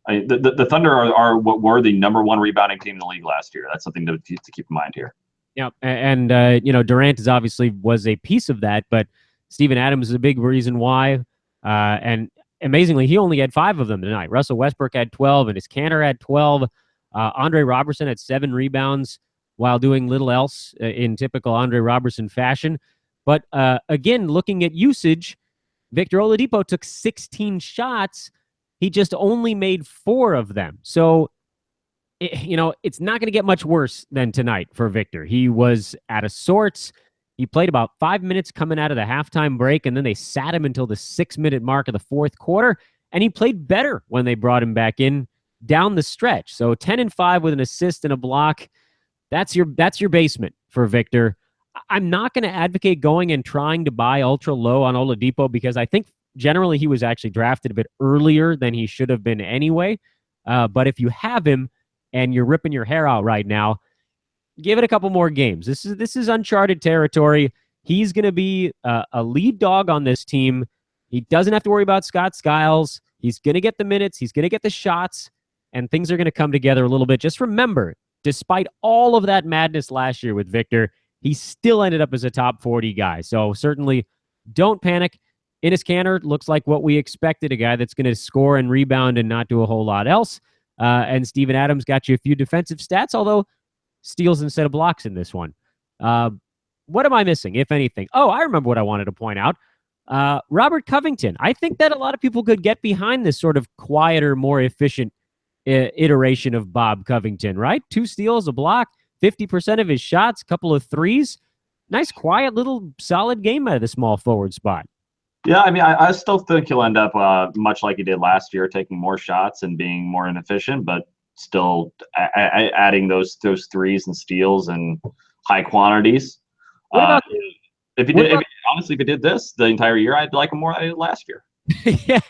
The Thunder are what were the number 1 rebounding team in the league last year. That's something to keep in mind here. Yeah, and Durant is obviously was a piece of that, but Steven Adams is a big reason why. And amazingly, he only had 5 of them tonight. Russell Westbrook had 12, and his Kanter had 12. Andre Robertson had 7 rebounds while doing little else in typical Andre Robertson fashion. But again, looking at usage, Victor Oladipo took 16 shots. He just only made 4 of them. So, it's not going to get much worse than tonight for Victor. He was out of sorts. He played about 5 minutes coming out of the halftime break, and then they sat him until the 6-minute mark of the fourth quarter, and he played better when they brought him back in down the stretch. So 10-5 with an assist and a block. That's your basement for Victor. I'm not going to advocate going and trying to buy ultra low on Oladipo because I think generally he was actually drafted a bit earlier than he should have been anyway. But if you have him and you're ripping your hair out right now, give it a couple more games. This is uncharted territory. He's going to be a lead dog on this team. He doesn't have to worry about Scott Skiles. He's going to get the minutes. He's going to get the shots, and things are going to come together a little bit. Just remember, despite all of that madness last year with Victor, he still ended up as a top 40 guy. So certainly don't panic. Enes Kanter looks like what we expected, a guy that's going to score and rebound and not do a whole lot else. And Steven Adams got you a few defensive stats, although steals instead of blocks in this one. What am I missing, if anything? Oh, I remember what I wanted to point out. Robert Covington. I think that a lot of people could get behind this sort of quieter, more efficient iteration of Bob Covington, right? 2 steals, a block, 50% of his shots, couple of threes. Nice, quiet, little solid game out of the small forward spot. Yeah, I mean, I still think he'll end up much like he did last year, taking more shots and being more inefficient, but still adding those threes and steals and high quantities. What about honestly, if he did this the entire year, I'd like him more than I did last year. Yeah.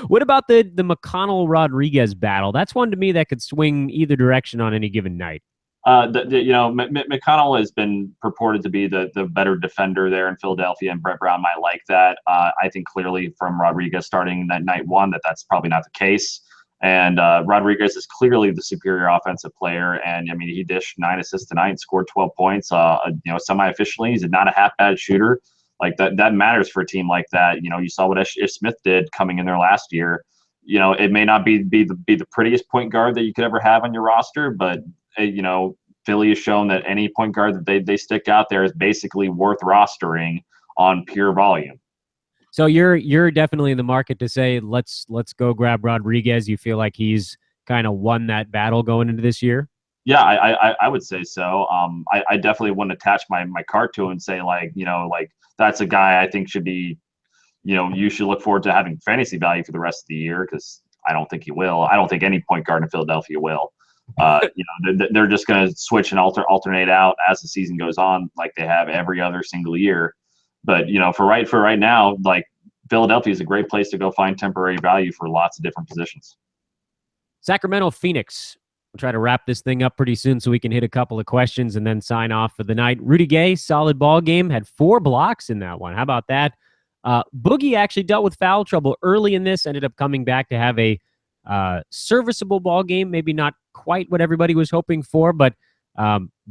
What about the McConnell-Rodriguez battle? That's one to me that could swing either direction on any given night. McConnell has been purported to be the better defender there in Philadelphia, and Brett Brown might like that. I think clearly from Rodriguez starting that night 1 that's probably not the case. And Rodriguez is clearly the superior offensive player. And I mean, he dished 9 assists tonight and scored 12 points. Semi-officially, he's not a half bad shooter. Like that matters for a team like that. You saw what Ish Smith did coming in there last year. It may not be the prettiest point guard that you could ever have on your roster, but Philly has shown that any point guard that they stick out there is basically worth rostering on pure volume. So you're definitely in the market to say let's go grab Rodriguez. You feel like he's kind of won that battle going into this year? Yeah, I would say so. I definitely wouldn't attach my cart to him and say like that's a guy I think should be, you should look forward to having fantasy value for the rest of the year, because I don't think he will. I don't think any point guard in Philadelphia will. They're just going to switch and alternate out as the season goes on, like they have every other single year. But for right now, like Philadelphia is a great place to go find temporary value for lots of different positions. Sacramento, Phoenix. We'll try to wrap this thing up pretty soon so we can hit a couple of questions and then sign off for the night. Rudy Gay, solid ball game, had 4 blocks in that one. How about that? Boogie actually dealt with foul trouble early in this, ended up coming back to have a serviceable ball game, maybe not quite what everybody was hoping for, but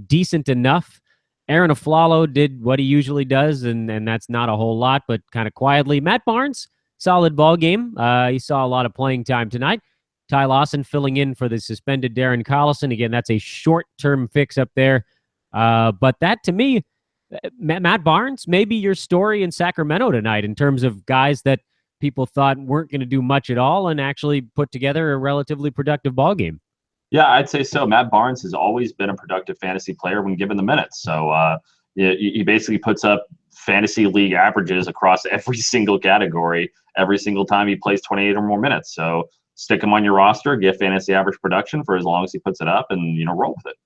decent enough. Aaron Aflalo did what he usually does, and that's not a whole lot, but kind of quietly. Matt Barnes, solid ball game. He saw a lot of playing time tonight. Ty Lawson filling in for the suspended Darren Collison. Again, that's a short-term fix up there. But that, to me, Matt Barnes, maybe your story in Sacramento tonight in terms of guys that people thought weren't going to do much at all and actually put together a relatively productive ball game. Yeah, I'd say so. Matt Barnes has always been a productive fantasy player when given the minutes. So he basically puts up fantasy league averages across every single category every single time he plays 28 or more minutes. So stick him on your roster, get fantasy average production for as long as he puts it up, and roll with it.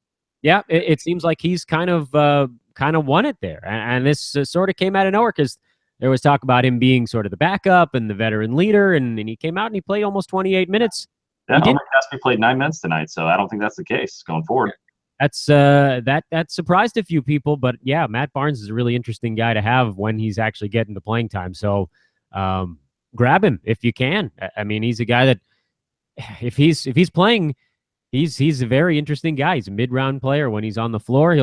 Yeah, it seems like he's kind of won it there, and this sort of came out of nowhere because there was talk about him being sort of the backup and the veteran leader, and he came out and he played almost 28 minutes. Yeah, Homer Caspi played 9 minutes tonight, so I don't think that's the case going forward. That's that surprised a few people, but yeah, Matt Barnes is a really interesting guy to have when he's actually getting the playing time. So grab him if you can. I mean, he's a guy that if he's playing, he's a very interesting guy. He's a mid-round player. When he's on the floor,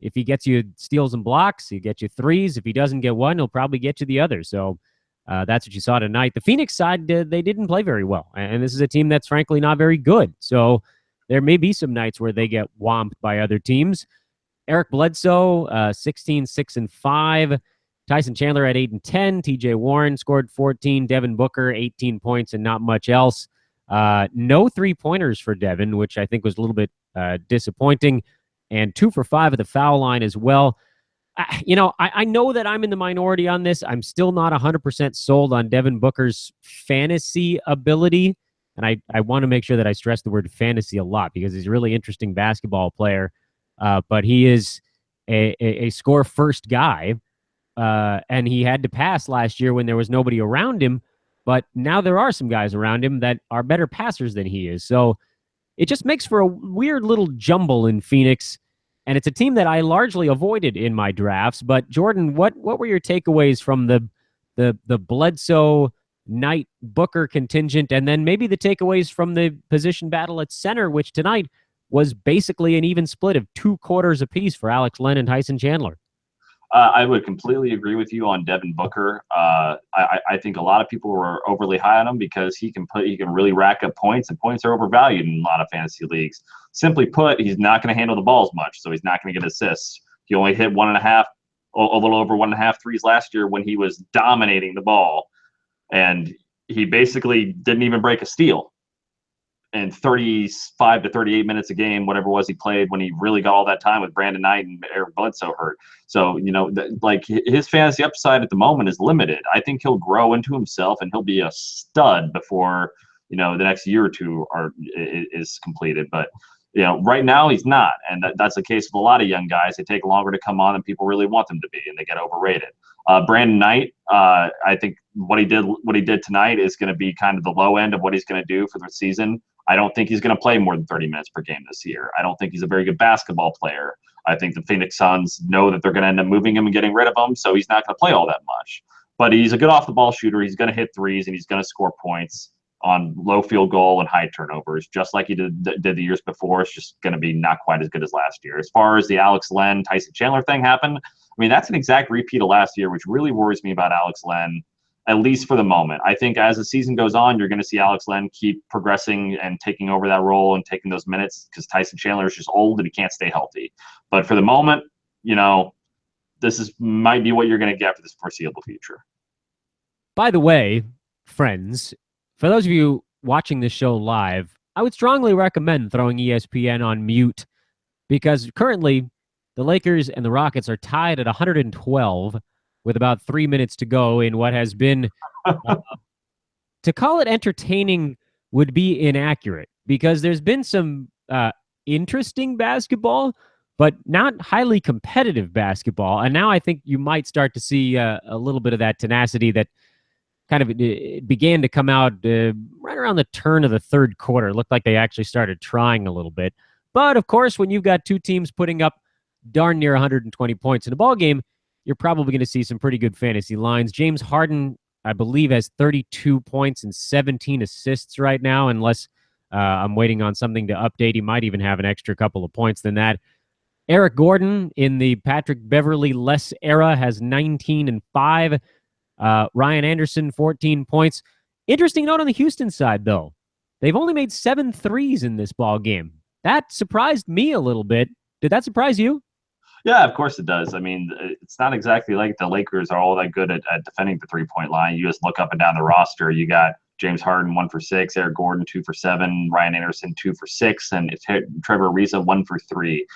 if he gets you steals and blocks, he'll get you threes. If he doesn't get one, he'll probably get you the other. So that's what you saw tonight. The Phoenix side, they didn't play very well, and this is a team that's frankly not very good. So there may be some nights where they get whomped by other teams. Eric Bledsoe, 16, 6, and 5. Tyson Chandler at 8 and 10. TJ Warren scored 14. Devin Booker, 18 points and not much else. No 3-pointers for Devin, which I think was a little bit disappointing. And 2 for 5 at the foul line as well. I know that I'm in the minority on this. I'm still not 100% sold on Devin Booker's fantasy ability. And I want to make sure that I stress the word fantasy a lot because he's a really interesting basketball player. But he is a score-first guy. And he had to pass last year when there was nobody around him. But now there are some guys around him that are better passers than he is. So it just makes for a weird little jumble in Phoenix. And it's a team that I largely avoided in my drafts. But Jordan, what were your takeaways from the Bledsoe Knight Booker contingent, and then maybe the takeaways from the position battle at center, which tonight was basically an even split of 2 quarters apiece for Alex Len and Tyson Chandler? I would completely agree with you on Devin Booker. I think a lot of people were overly high on him because he can really rack up points, and points are overvalued in a lot of fantasy leagues. Simply put, he's not going to handle the ball as much, so he's not going to get assists. He only hit 1.5, a little over 1.5 threes last year when he was dominating the ball, and he basically didn't even break a steal in 35 to 38 minutes a game, whatever it was he played when he really got all that time with Brandon Knight and Eric Bledsoe hurt. So, like his fantasy upside at the moment is limited. I think he'll grow into himself and he'll be a stud before, the next year or two is completed. But, right now he's not. And that's the case with a lot of young guys. They take longer to come on than people really want them to be, and they get overrated. Brandon Knight, I think what he did tonight is going to be kind of the low end of what he's going to do for the season. I don't think he's going to play more than 30 minutes per game this year. I don't think he's a very good basketball player. I think the Phoenix Suns know that they're going to end up moving him and getting rid of him, so he's not going to play all that much. But he's a good off-the-ball shooter. He's going to hit threes, and he's going to score points on low field goal and high turnovers, just like he did the years before. It's just going to be not quite as good as last year. As far as the Alex Len, Tyson Chandler thing happened, I mean, that's an exact repeat of last year, which really worries me about Alex Len, at least for the moment. I think as the season goes on, you're going to see Alex Len keep progressing and taking over that role and taking those minutes because Tyson Chandler is just old and he can't stay healthy. But for the moment, this might be what you're going to get for this foreseeable future. By the way, friends, for those of you watching this show live, I would strongly recommend throwing ESPN on mute because currently the Lakers and the Rockets are tied at 112 with about 3 minutes to go in what has been, to call it entertaining would be inaccurate because there's been some interesting basketball, but not highly competitive basketball. And now I think you might start to see a little bit of that tenacity that kind of began to come out right around the turn of the third quarter. It looked like they actually started trying a little bit. But, of course, when you've got two teams putting up darn near 120 points in a ball game, you're probably going to see some pretty good fantasy lines. James Harden, I believe, has 32 points and 17 assists right now, unless I'm waiting on something to update. He might even have an extra couple of points than that. Eric Gordon in the Patrick Beverley-less era has 19 and 5. Ryan Anderson, 14 points. Interesting note on the Houston side, though. They've only made 7 threes in this ball game. That surprised me a little bit. Did that surprise you? Yeah, of course it does. I mean, it's not exactly like the Lakers are all that good at defending the 3-point line. You just look up and down the roster. You got James Harden 1 for 6, Eric Gordon 2 for 7, Ryan Anderson 2 for 6, and Trevor Ariza 1 for 3.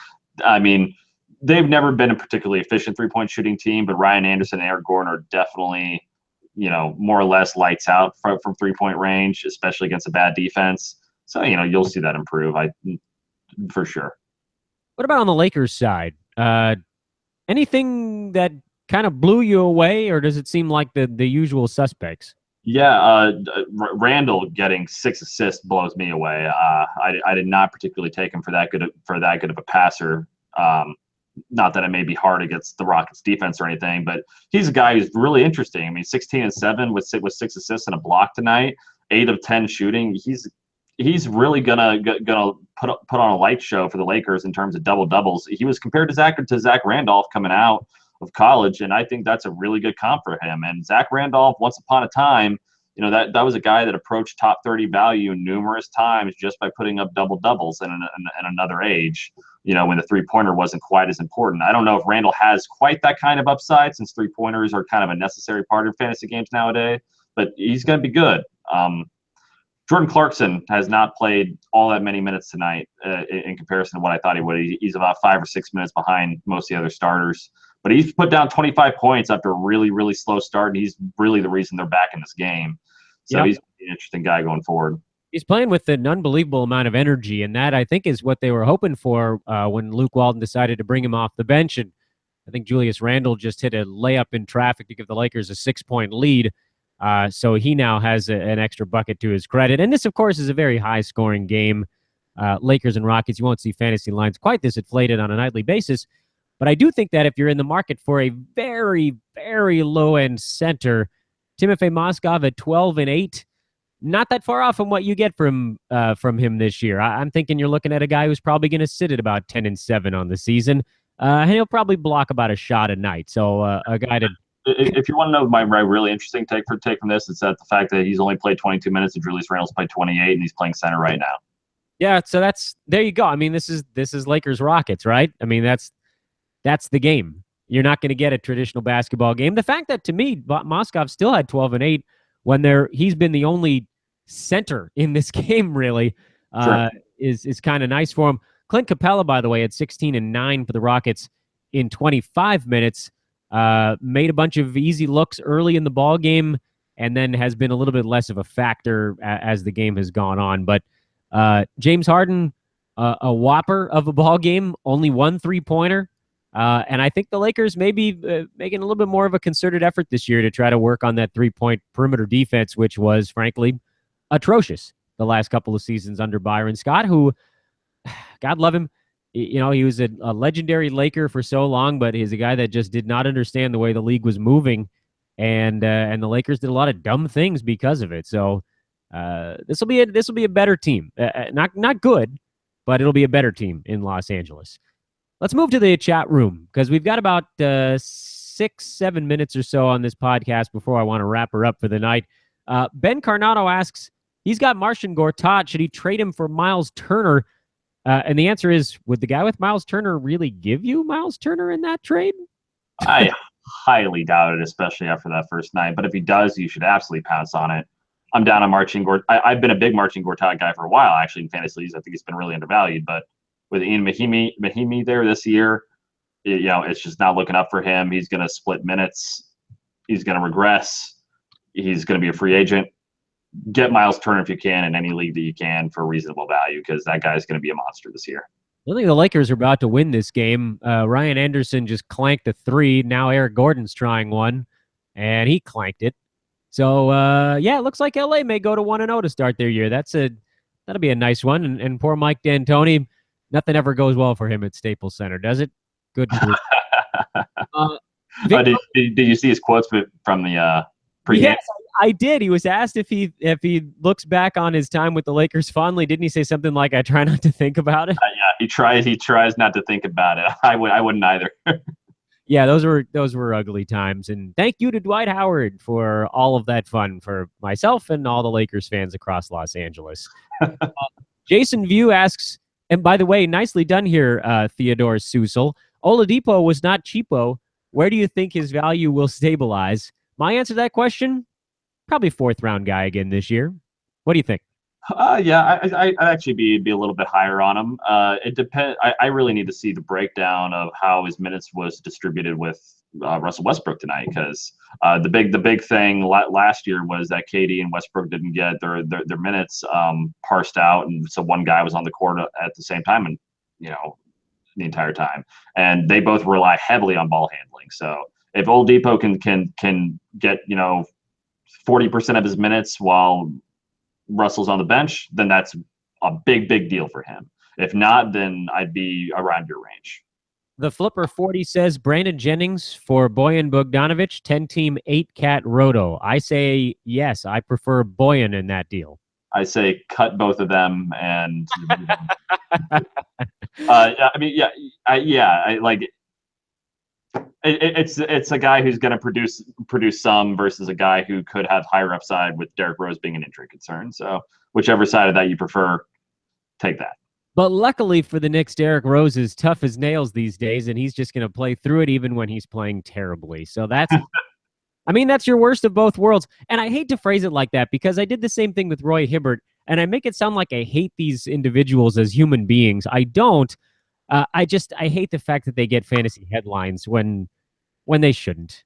I mean, they've never been a particularly efficient 3-point shooting team, but Ryan Anderson and Eric Gordon are definitely, more or less lights out from 3-point range, especially against a bad defense. So, you'll see that improve, for sure. What about on the Lakers side? Anything that kind of blew you away, or does it seem like the usual suspects? Yeah, Randall getting 6 assists blows me away. I did not particularly take him for that good of a passer. Not that it may be hard against the Rockets defense or anything, but he's a guy who's really interesting. I mean, 16 and 7 with 6 assists and a block tonight, 8 of 10 shooting. He's really gonna put on a light show for the Lakers in terms of double doubles. He was compared to Zach Randolph coming out of college, and I think that's a really good comp for him. And Zach Randolph, once upon a time, that was a guy that approached top 30 value numerous times just by putting up double doubles in another age. When the 3-pointer wasn't quite as important. I don't know if Randall has quite that kind of upside, since 3-pointers are kind of a necessary part of fantasy games nowadays, but he's going to be good. Jordan Clarkson has not played all that many minutes tonight in comparison to what I thought he would. He's about 5 or 6 minutes behind most of the other starters, but he's put down 25 points after a really, really slow start, and he's really the reason they're back in this game. So He's an interesting guy going forward. He's playing with an unbelievable amount of energy, and that, I think, is what they were hoping for when Luke Walton decided to bring him off the bench. And I think Julius Randle just hit a layup in traffic to give the Lakers a 6-point lead. So he now has an extra bucket to his credit. And this, of course, is a very high-scoring game. Lakers and Rockets, you won't see fantasy lines quite this inflated on a nightly basis. But I do think that if you're in the market for a very, very low-end center, Timofey Mozgov at 12 and 8, not that far off from what you get from him this year. I'm thinking you're looking at a guy who's probably going to sit at about 10 and 7 on the season. And he'll probably block about a shot a night. So a guy to... If you want to know my really interesting take from this, it's that the fact that he's only played 22 minutes and Julius Randle's played 28, and he's playing center right now. Yeah, so there you go. I mean, this is Lakers Rockets, right? I mean, that's the game. You're not going to get a traditional basketball game. The fact that, to me, Mozgov still had 12 and 8 when he's been the only center in this game, really, sure. is kind of nice for him. Clint Capella, by the way, had 16 and 9 for the Rockets in 25 minutes. Made a bunch of easy looks early in the ball game, and then has been a little bit less of a factor as the game has gone on. But James Harden, a whopper of a ball game, only 1 3-pointer. And I think the Lakers may be making a little bit more of a concerted effort this year to try to work on that 3-point perimeter defense, which was, frankly, atrocious the last couple of seasons under Byron Scott, who, God love him, he was a legendary Laker for so long, but he's a guy that just did not understand the way the league was moving, and the Lakers did a lot of dumb things because of it. So this will be a better team, not good, but it'll be a better team in Los Angeles. Let's move to the chat room, because we've got about 6-7 minutes or so on this podcast before I want to wrap her up for the night. Ben Carnado asks, he's got Marcin Gortat. Should he trade him for Miles Turner? And the answer is, would the guy with Miles Turner really give you Miles Turner in that trade? I highly doubt it, especially after that first night. But if he does, you should absolutely pounce on it. I'm down on Marcin Gortat. I've been a big Marcin Gortat guy for a while, actually, in fantasy leagues. I think he's been really undervalued. But with Ian Mahimi there this year, it's just not looking up for him. He's going to split minutes. He's going to regress. He's going to be a free agent. Get Miles Turner if you can in any league that you can for reasonable value, because that guy's going to be a monster this year. I think the Lakers are about to win this game. Ryan Anderson just clanked a 3. Now Eric Gordon's trying one, and he clanked it. So, it looks like LA may go to 1-0 to start their year. That'll be a nice one. And poor Mike D'Antoni, nothing ever goes well for him at Staples Center, does it? Good. Did you see his quotes from the pregame? Yes, I did. He was asked if he looks back on his time with the Lakers fondly. Didn't he say something like, "I try not to think about it"? Yeah, he tries not to think about it. I wouldn't either. Yeah, those were ugly times. And thank you to Dwight Howard for all of that fun for myself and all the Lakers fans across Los Angeles. Jason View asks, and by the way, nicely done here, Theodore Susel. Oladipo was not cheapo. Where do you think his value will stabilize? My answer to that question, probably fourth round guy again this year. What do you think? Yeah, I'd actually be a little bit higher on him. It depends. I really need to see the breakdown of how his minutes was distributed with Russell Westbrook tonight, because the big thing last year was that KD and Westbrook didn't get their minutes parsed out, and so one guy was on the court at the same time, and the entire time, and they both rely heavily on ball handling. So if Oladipo can get 40% of his minutes while Russell's on the bench, then that's a big deal for him. If not, then I'd be around your range. The Flipper 40 says Brandon Jennings for Boyan Bogdanovic, 10-team, 8-cat roto. I say yes. I prefer Boyan in that deal. I say cut both of them, and I mean, I like it. It's a guy who's going to produce some versus a guy who could have higher upside with Derrick Rose being an injury concern. So whichever side of that you prefer, take that. But luckily for the Knicks, Derrick Rose is tough as nails these days, and he's just going to play through it even when he's playing terribly. So that's, I mean, that's your worst of both worlds. And I hate to phrase it like that because I did the same thing with Roy Hibbert, and I make it sound like I hate these individuals as human beings. I don't. I hate the fact that they get fantasy headlines when they shouldn't.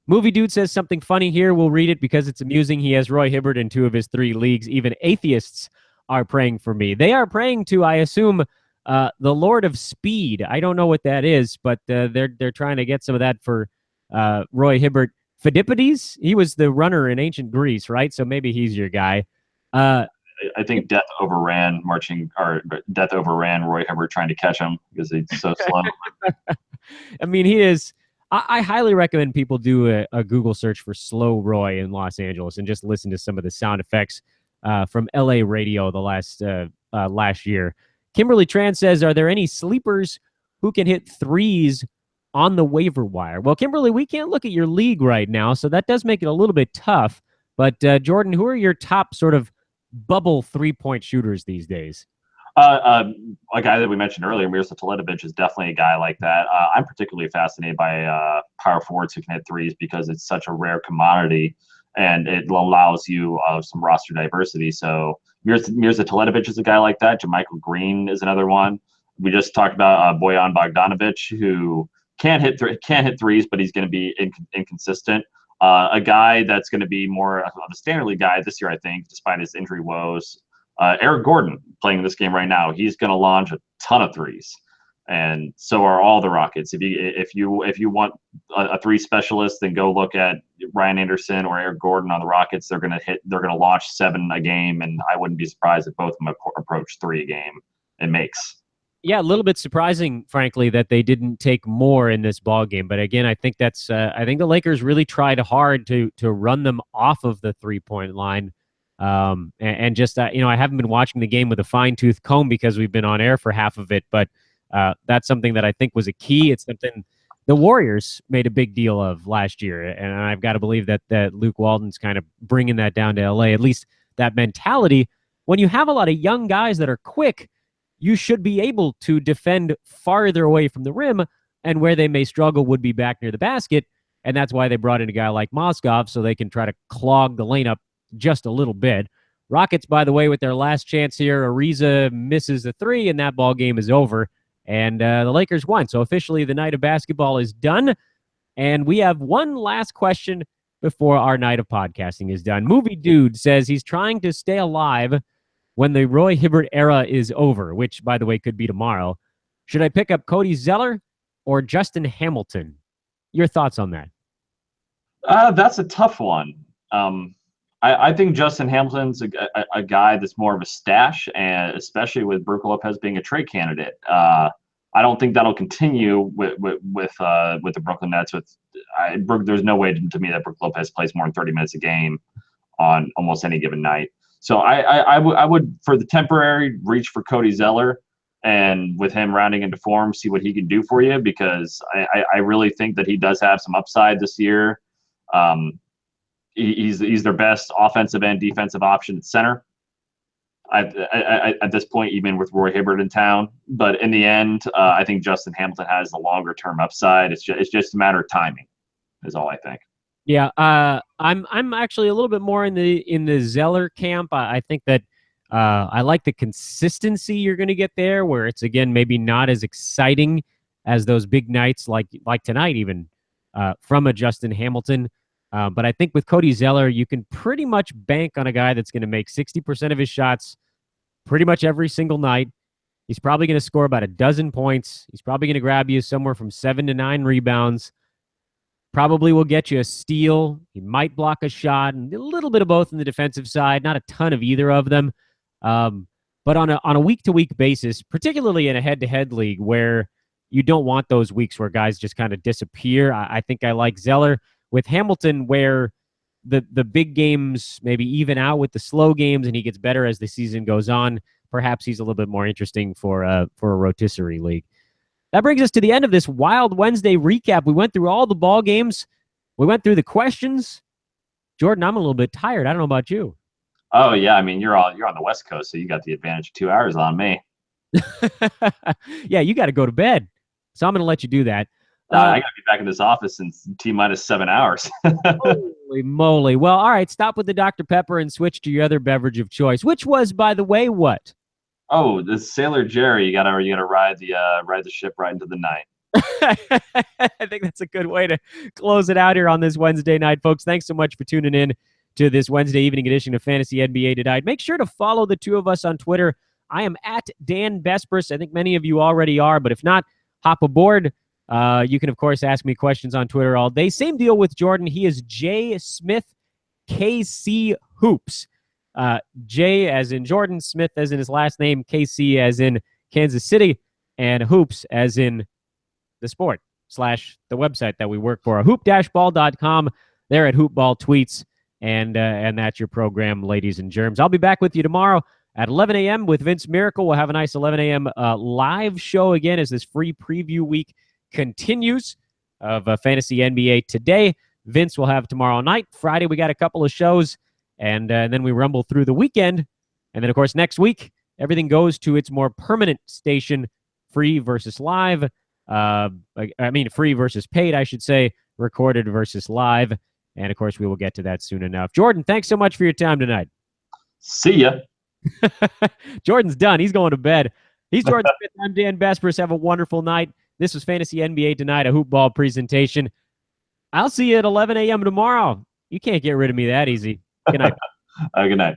Movie Dude says something funny here. We'll read it because it's amusing. He has Roy Hibbert in 2 of his 3 leagues. Even atheists are praying for me. They are praying to, I assume, the Lord of Speed. I don't know what that is, but they're trying to get some of that for Roy Hibbert. Phidippides, he was the runner in ancient Greece, right? So maybe he's your guy. I think Death overran Roy Hibbert trying to catch him because he's so slow. I mean, he is. I highly recommend people do a Google search for Slow Roy in Los Angeles and just listen to some of the sound effects from LA radio the last year. Kimberly Tran says, are there any sleepers who can hit threes on the waiver wire? Well, Kimberly, we can't look at your league right now, so that does make it a little bit tough. But Jordan, who are your top sort of bubble 3-point shooters these days? A guy that we mentioned earlier, Mirza Teletovic, is definitely a guy like that. I'm particularly fascinated by power forwards who can hit threes because it's such a rare commodity and it allows you some roster diversity. So Mirza Teletovic is a guy like that. JaMychal Green is another one. We just talked about Boyan Bogdanovic, who can't hit threes, but he's going to be inconsistent. A guy that's going to be more of a standard league guy this year, I think, despite his injury woes. Eric Gordon playing this game right now. He's going to launch a ton of threes, and so are all the Rockets. If you want a three specialist, then go look at Ryan Anderson or Eric Gordon on the Rockets. They're going to launch 7 a game, and I wouldn't be surprised if both of them approach 3 a game. It makes. Yeah, a little bit surprising, frankly, that they didn't take more in this ball game. But again, I think I think the Lakers really tried hard to run them off of the 3-point line. And just I haven't been watching the game with a fine-tooth comb because we've been on air for half of it. But that's something that I think was a key. It's something the Warriors made a big deal of last year, and I've got to believe that Luke Walton's kind of bringing that down to LA. At least that mentality. When you have a lot of young guys that are quick, you should be able to defend farther away from the rim, and where they may struggle would be back near the basket. And that's why they brought in a guy like Moskov so they can try to clog the lane up just a little bit. Rockets, by the way, with their last chance here, Ariza misses a 3, and that ball game is over. And the Lakers won. So officially the night of basketball is done. And we have one last question before our night of podcasting is done. Movie Dude says he's trying to stay alive when the Roy Hibbert era is over, which, by the way, could be tomorrow. Should I pick up Cody Zeller or Justin Hamilton? Your thoughts on that? That's a tough one. I think Justin Hamilton's a guy that's more of a stash, and especially with Brook Lopez being a trade candidate. I don't think that'll continue with the Brooklyn Nets. There's no way to me that Brook Lopez plays more than 30 minutes a game on almost any given night. So I would, for the temporary, reach for Cody Zeller. and with him rounding into form, see what he can do for you, because I really think that he does have some upside this year. He's their best offensive and defensive option at center. At this point, even with Roy Hibbert in town. But in the end, I think Justin Hamilton has the longer term upside. It's just a matter of timing, is all I think. Yeah, I'm actually a little bit more in the Zeller camp. I think that I like the consistency you're going to get there, where it's again maybe not as exciting as those big nights like tonight, even from a Justin Hamilton. But I think with Cody Zeller, you can pretty much bank on a guy that's going to make 60% of his shots pretty much every single night. He's probably going to score about a dozen points. He's probably going to grab you somewhere from 7 to 9 rebounds. Probably will get you a steal. He might block a shot, and a little bit of both on the defensive side. Not a ton of either of them. But on a week-to-week basis, particularly in a head-to-head league where you don't want those weeks where guys just kind of disappear, I think I like Zeller. With Hamilton, where the big games maybe even out with the slow games and he gets better as the season goes on, perhaps he's a little bit more interesting for a rotisserie league. That brings us to the end of this Wild Wednesday recap. We went through all the ball games. We went through the questions. Jordan, I'm a little bit tired. I don't know about you. Oh yeah, I mean you're on the West Coast, so you got the advantage of 2 hours on me. Yeah, you got to go to bed, so I'm going to let you do that. I got to be back in this office in T-minus 7 hours. Holy moly. Well, all right, stop with the Dr. Pepper and switch to your other beverage of choice, which was, by the way, what? Oh, the Sailor Jerry. You gotta ride the ship right into the night. I think that's a good way to close it out here on this Wednesday night, folks. Thanks so much for tuning in to this Wednesday evening edition of Fantasy NBA Tonight. Make sure to follow the two of us on Twitter. I am at Dan Besbris. I think many of you already are, but if not, hop aboard. You can, of course, ask me questions on Twitter all day. Same deal with Jordan. He is J Smith KC Hoops. J as in Jordan, Smith as in his last name, KC as in Kansas City, and Hoops as in the sport / the website that we work for, hoop-ball.com. There at Hoopball Tweets, and that's your program, ladies and germs. I'll be back with you tomorrow at 11 a.m. with Vince Miracle. We'll have a nice 11 a.m. Live show again as this free preview week continues of Fantasy NBA Today. Vince will have tomorrow night. Friday, we got a couple of shows, and then we rumble through the weekend. And then, of course, next week, everything goes to its more permanent station, free versus live. Free versus paid, I should say, recorded versus live. And, of course, we will get to that soon enough. Jordan, thanks so much for your time tonight. See ya. Jordan's done. He's going to bed. He's Jordan Smith. I'm Dan Besbris. Have a wonderful night. This was Fantasy NBA Tonight, a hoop ball presentation. I'll see you at 11 a.m. tomorrow. You can't get rid of me that easy. Good night. Good night.